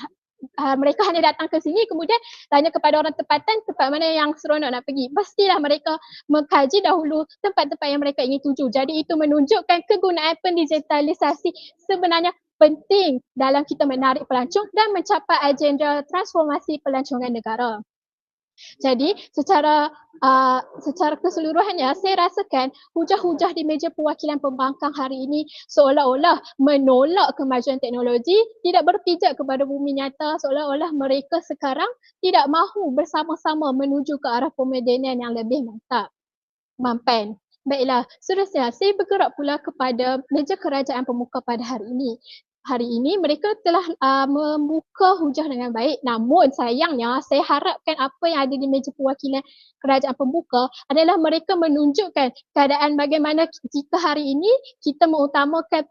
Mereka hanya datang ke sini kemudian tanya kepada orang tempatan tempat mana yang seronok nak pergi. Pastilah mereka mengkaji dahulu tempat-tempat yang mereka ingin tuju. Jadi itu menunjukkan kegunaan pendigitalisasi sebenarnya penting dalam kita menarik pelancong dan mencapai agenda transformasi pelancongan negara. Jadi secara keseluruhannya saya rasakan hujah-hujah di meja perwakilan pembangkang hari ini seolah-olah menolak kemajuan teknologi, tidak berpijak kepada bumi nyata, seolah-olah mereka sekarang tidak mahu bersama-sama menuju ke arah pemodenan yang lebih mampan. Baiklah, seterusnya saya bergerak pula kepada meja kerajaan pemuka pada hari ini. Hari ini mereka telah membuka hujah dengan baik, namun sayangnya saya harapkan apa yang ada di meja perwakilan kerajaan pembuka adalah mereka menunjukkan keadaan bagaimana jika hari ini kita mengutamakan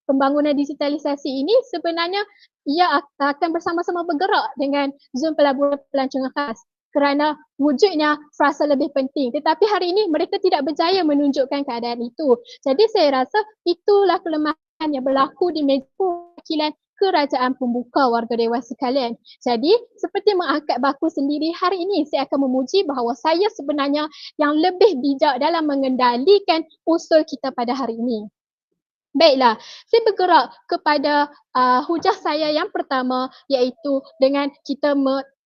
pembangunan digitalisasi ini, sebenarnya ia akan bersama-sama bergerak dengan zon pelaburan pelancongan khas kerana wujudnya frasa lebih penting. Tetapi hari ini mereka tidak berjaya menunjukkan keadaan itu. Jadi saya rasa itulah kelemahan yang berlaku di meja perwakilan kerajaan pembuka, warga dewan sekalian. Jadi seperti mengangkat baku sendiri, hari ini saya akan memuji bahawa saya sebenarnya yang lebih bijak dalam mengendalikan usul kita pada hari ini. Baiklah, saya bergerak kepada hujah saya yang pertama, iaitu dengan kita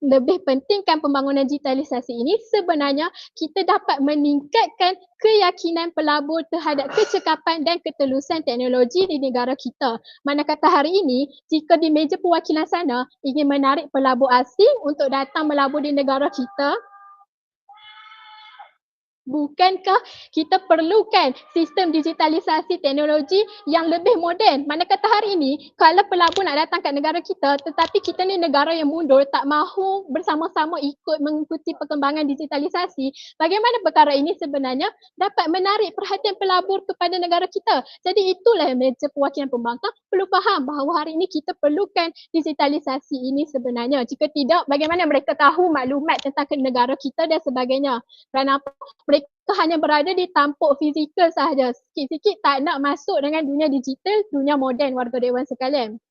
lebih pentingkan pembangunan digitalisasi ini, sebenarnya kita dapat meningkatkan keyakinan pelabur terhadap kecekapan dan ketelusan teknologi di negara kita. Mana kata hari ini, jika di meja perwakilan sana ingin menarik pelabur asing untuk datang melabur di negara kita, bukankah kita perlukan sistem digitalisasi teknologi yang lebih moden? Mana kata hari ini, kalau pelabur nak datang kat negara kita tetapi kita ni negara yang mundur, tak mahu bersama-sama ikut mengikuti perkembangan digitalisasi, bagaimana perkara ini sebenarnya dapat menarik perhatian pelabur kepada negara kita? Jadi itulah meja perwakilan pembangkang perlu faham bahawa hari ini kita perlukan digitalisasi ini sebenarnya. Jika tidak, bagaimana mereka tahu maklumat tentang negara kita dan sebagainya? Kerana apa? Mereka hanya berada di tampuk fizikal sahaja. Sikit-sikit tak nak masuk dengan dunia digital, dunia moden, warga dewan sekalian.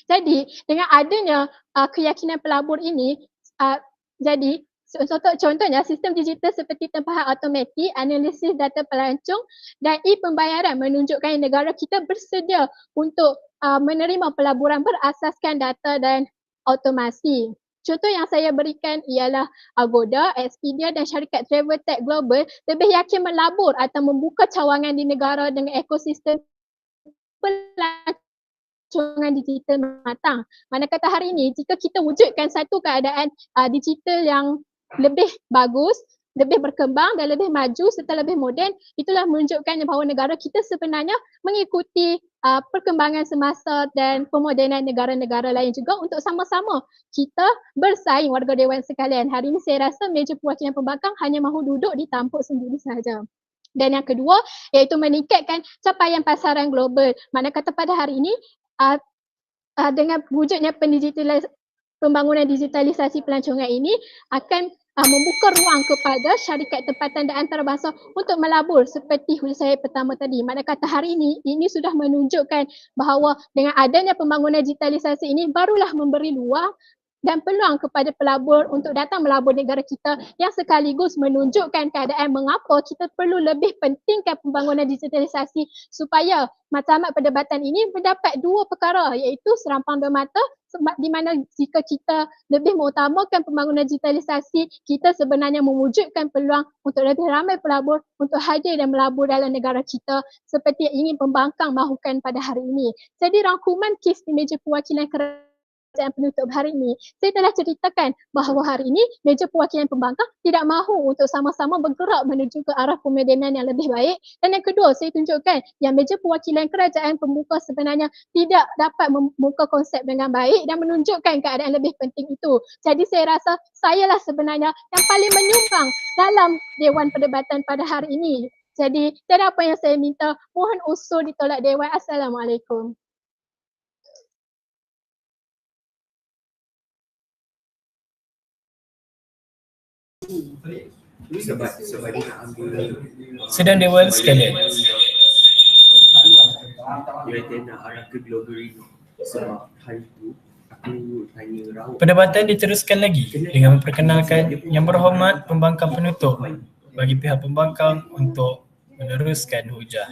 Jadi dengan adanya keyakinan pelabur ini, Jadi contohnya sistem digital seperti tempahan automatik, analisis data pelancong dan e-pembayaran menunjukkan negara kita bersedia untuk menerima pelaburan berasaskan data dan automasi. Contoh yang saya berikan ialah Agoda, Expedia dan syarikat travel tech global lebih yakin melabur atau membuka cawangan di negara dengan ekosistem pelancongan digital matang. Mana kata hari ini jika kita wujudkan satu keadaan digital yang lebih bagus, lebih berkembang dan lebih maju serta lebih moden, itulah menunjukkan bahawa negara kita sebenarnya mengikuti perkembangan semasa dan pemodenan negara-negara lain juga untuk sama-sama kita bersaing warga dewan sekalian. Hari ini saya rasa meja perwakilan pembangkang hanya mahu duduk di tampuk sendiri sahaja. Dan yang kedua iaitu meningkatkan capaian pasaran global. Mana kata pada hari ini dengan wujudnya pembangunan digitalisasi pelancongan ini akan membuka ruang kepada syarikat tempatan dan antarabangsa untuk melabur seperti hulu saya pertama tadi. Mana kata hari ini sudah menunjukkan bahawa dengan adanya pembangunan digitalisasi ini barulah memberi ruang dan peluang kepada pelabur untuk datang melabur negara kita yang sekaligus menunjukkan keadaan mengapa kita perlu lebih pentingkan pembangunan digitalisasi supaya matlamat perdebatan ini mendapat dua perkara iaitu serampang dua mata, sebab di mana jika kita lebih mengutamakan pembangunan digitalisasi, kita sebenarnya mewujudkan peluang untuk lebih ramai pelabur untuk hadir dan melabur dalam negara kita seperti yang ingin pembangkang mahukan pada hari ini. Jadi rangkuman kes di meja perwakilan kerajaan penutup hari ini, saya telah ceritakan bahawa hari ini meja perwakilan pembangkang tidak mahu untuk sama-sama bergerak menuju ke arah pemodenan yang lebih baik. Dan yang kedua, saya tunjukkan yang meja perwakilan kerajaan pembuka sebenarnya tidak dapat membuka konsep dengan baik dan menunjukkan keadaan lebih penting itu. Jadi saya rasa sayalah sebenarnya yang paling menyumbang dalam Dewan Perdebatan pada hari ini. Jadi tiada apa yang saya minta, mohon usul ditolak Dewan. Assalamualaikum. Sidang Dewan sekalian, perdebatan diteruskan lagi dengan memperkenalkan Yang Berhormat Pembangkang Penutup bagi pihak pembangkang untuk meneruskan hujah.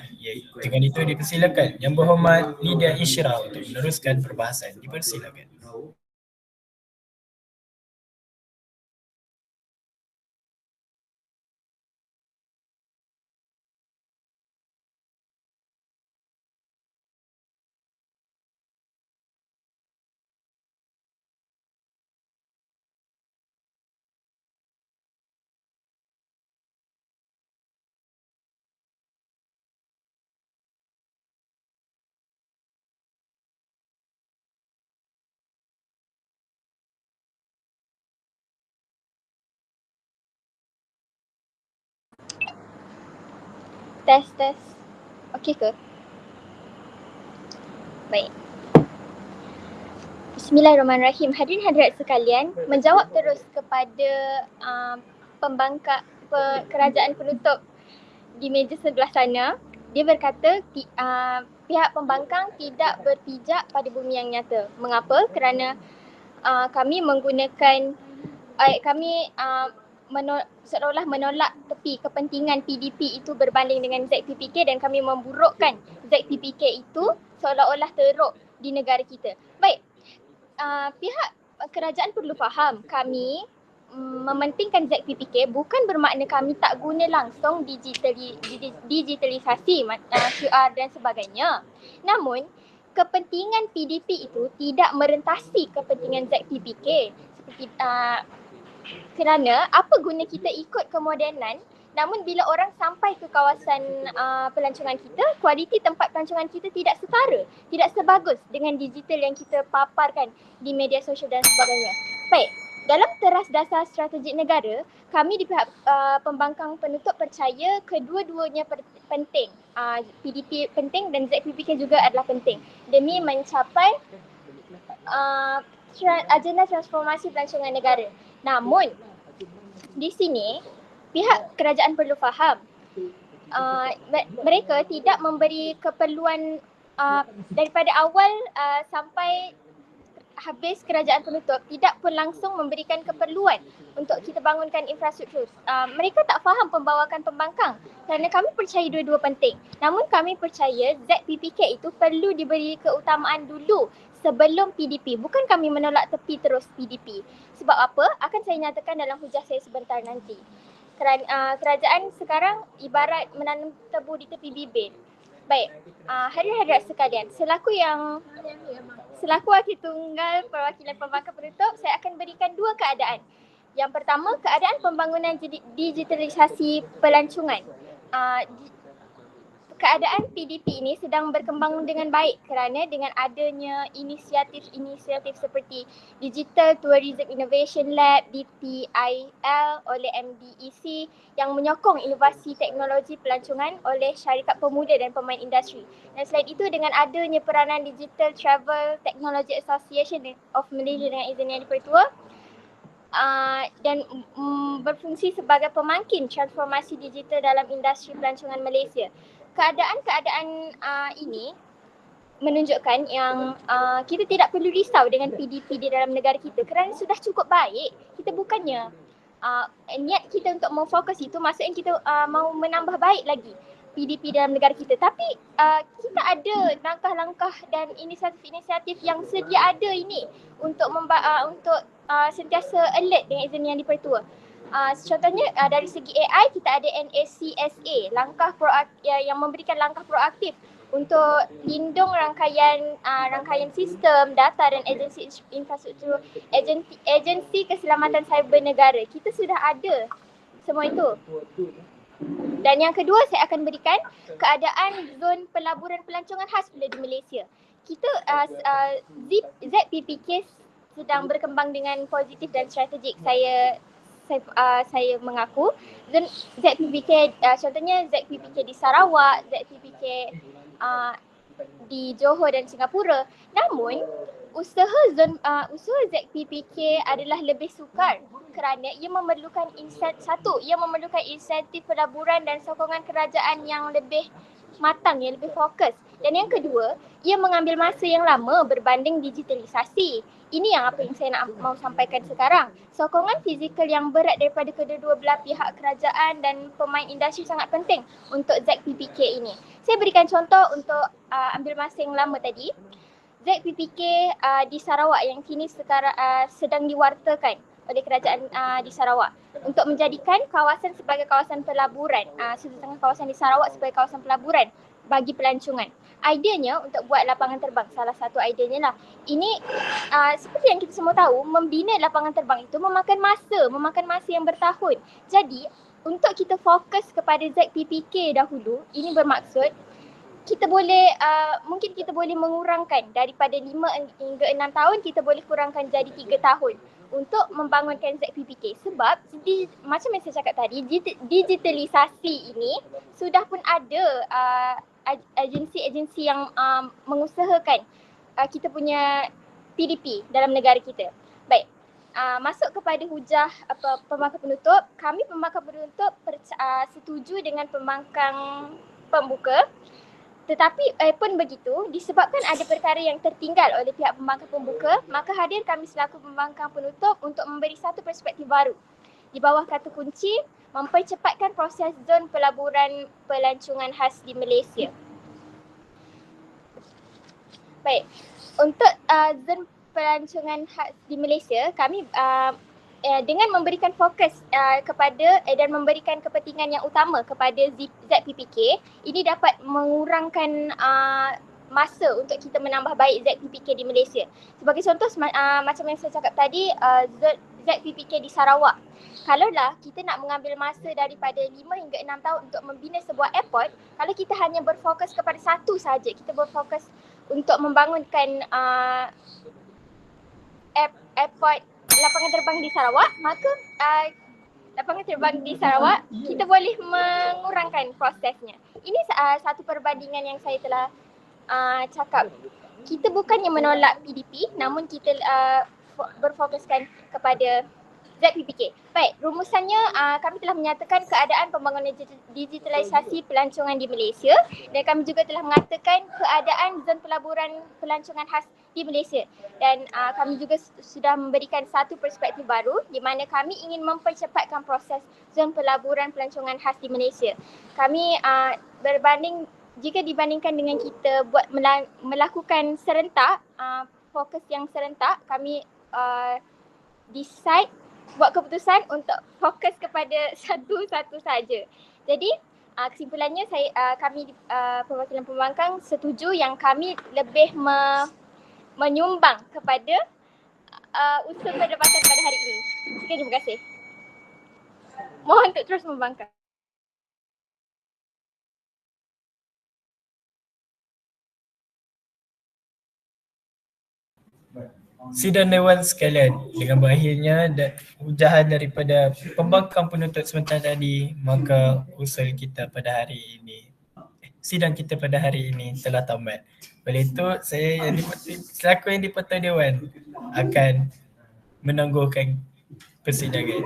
Dengan itu dipersilakan Yang Berhormat Lydia Ishrah untuk meneruskan perbahasan. Dipersilakan. Tes. Okey ke? Baik. Bismillahirrahmanirrahim. Hadirin hadirat sekalian, menjawab terus kepada pembangkang kerajaan penutup di meja sebelah sana. Dia berkata pihak pembangkang tidak berpijak pada bumi yang nyata. Mengapa? Kerana kami menggunakan seolah-olah menolak tepi kepentingan PDP itu berbanding dengan ZPPK dan kami memburukkan ZPPK itu seolah-olah teruk di negara kita. Baik, pihak kerajaan perlu faham kami mementingkan ZPPK bukan bermakna kami tak guna langsung digitalisasi QR dan sebagainya. Namun kepentingan PDP itu tidak merentasi kepentingan ZPPK seperti kerana apa guna kita ikut kemodenan namun bila orang sampai ke kawasan pelancongan kita, kualiti tempat pelancongan kita tidak setara, tidak sebagus dengan digital yang kita paparkan di media sosial dan sebagainya. Baik, dalam teras dasar strategik negara, kami di pihak pembangkang penutup percaya kedua-duanya penting. PDP penting dan ZPPK juga adalah penting demi mencapai agenda transformasi pelancongan negara. Namun di sini pihak kerajaan perlu faham mereka tidak memberi keperluan daripada awal sampai habis kerajaan penutup tidak pun langsung memberikan keperluan untuk kita bangunkan infrastruktur. Mereka tak faham pembawakan pembangkang kerana kami percaya dua-dua penting. Namun kami percaya ZPPK itu perlu diberi keutamaan dulu sebelum PDP. Bukan kami menolak tepi terus PDP. Sebab apa? Akan saya nyatakan dalam hujah saya sebentar nanti. Kerajaan sekarang ibarat menanam tebu di tepi bibir. Baik, hadirin-hadirat sekalian, selaku wakil tunggal perwakilan pembangkang penutup, saya akan berikan dua keadaan. Yang pertama, keadaan pembangunan digitalisasi pelancongan. Keadaan PDP ini sedang berkembang dengan baik kerana dengan adanya inisiatif seperti Digital Tourism Innovation Lab DTIL oleh MDEC yang menyokong inovasi teknologi pelancongan oleh syarikat pemuda dan pemain industri. Dan selain itu dengan adanya peranan Digital Travel Technology Association of Malaysia dengan izin yang dipertua dan berfungsi sebagai pemangkin transformasi digital dalam industri pelancongan Malaysia. Keadaan-keadaan ini menunjukkan yang kita tidak perlu risau dengan PDP di dalam negara kita kerana sudah cukup baik. Kita bukannya niat kita untuk memfokus itu maksudnya kita mau menambah baik lagi PDP dalam negara kita. Tapi kita ada langkah-langkah dan inisiatif-inisiatif yang sedia ada ini untuk sentiasa alert dengan izin yang dipertua. Contohnya dari segi AI kita ada NACSA, langkah yang memberikan langkah proaktif untuk lindung rangkaian sistem, data dan agensi infrastruktur, agensi keselamatan cyber negara. Kita sudah ada semua itu. Dan yang kedua saya akan berikan keadaan zon pelaburan pelancongan khas pula di Malaysia. Kita ZPPK sedang berkembang dengan positif dan strategik. Saya mengaku ZPPK contohnya ZPPK di Sarawak, ZPPK di Johor dan Singapura. Namun usaha ZPPK adalah lebih sukar kerana ia memerlukan insentif pelaburan dan sokongan kerajaan yang lebih matang, yang lebih fokus. Dan yang kedua, ia mengambil masa yang lama berbanding digitalisasi. Ini yang apa yang saya nak mau sampaikan sekarang. Sokongan fizikal yang berat daripada kedua-dua belah pihak kerajaan dan pemain industri sangat penting untuk ZPPK ini. Saya berikan contoh untuk ambil masa yang lama tadi. ZPPK di Sarawak yang kini sekarang sedang diwartakan oleh kerajaan di Sarawak untuk menjadikan kawasan sebagai kawasan pelaburan, sudut tengah kawasan di Sarawak sebagai kawasan pelaburan bagi pelancongan. Ideanya untuk buat lapangan terbang, salah satu ideanya lah. Ini seperti yang kita semua tahu, membina lapangan terbang itu memakan masa yang bertahun. Jadi untuk kita fokus kepada ZPPK dahulu, ini bermaksud kita boleh mungkin kita boleh mengurangkan daripada 5 hingga 6 tahun, kita boleh kurangkan jadi 3 tahun untuk membangunkan ZPPK. Sebab macam yang saya cakap tadi, digitalisasi ini sudah pun ada agensi-agensi yang mengusahakan kita punya PDP dalam negara kita. Baik, masuk kepada hujah pembangkang penutup. Kami pembangkang penutup setuju dengan pembangkang pembuka. Tetapi pun begitu, disebabkan ada perkara yang tertinggal oleh pihak pembangkang pembuka, maka hadir kami selaku pembangkang penutup untuk memberi satu perspektif baru. Di bawah kata kunci, mempercepatkan proses zon pelaburan pelancongan khas di Malaysia. Baik, untuk zon pelancongan khas di Malaysia, kami dengan memberikan fokus kepada dan memberikan kepentingan yang utama kepada ZPPK, ini dapat mengurangkan masa untuk kita menambah baik ZPPK di Malaysia. Sebagai contoh, macam yang saya cakap tadi, ZPPK di Sarawak. Kalaulah kita nak mengambil masa daripada 5 hingga 6 tahun untuk membina sebuah airport, kalau kita hanya berfokus kepada satu saja, kita berfokus untuk membangunkan airport lapangan terbang di Sarawak, maka lapangan terbang di Sarawak kita boleh mengurangkan prosesnya. Ini satu perbandingan yang saya telah cakap. Kita bukannya menolak PDP, namun kita berfokuskan kepada ZPPK. Baik, rumusannya kami telah menyatakan keadaan pembangunan digitalisasi pelancongan di Malaysia dan kami juga telah mengatakan keadaan zon pelaburan pelancongan khas di Malaysia dan kami juga sudah memberikan satu perspektif baru di mana kami ingin mempercepatkan proses zon pelaburan pelancongan khas di Malaysia. Kami jika dibandingkan dengan kita melakukan serentak, fokus yang serentak, kami decide buat keputusan untuk fokus kepada satu-satu saja. Jadi kesimpulannya kami perwakilan pembangkang setuju yang kami lebih menyumbang kepada usaha perdebatan pada hari ini. Sekian, terima kasih. Mohon untuk terus membangkang. Sidang Dewan sekalian, dengan berakhirnya hujahan daripada pembangkang penuntut sementara tadi, maka usul kita pada hari ini, sidang kita pada hari ini telah tamat. Oleh itu, saya selaku yang di-Pertua Dewan akan menangguhkan persidangan.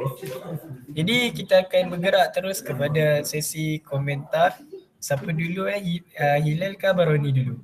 Jadi kita akan bergerak terus kepada sesi komentar. Siapa dulu Hilal ke Baroni dulu?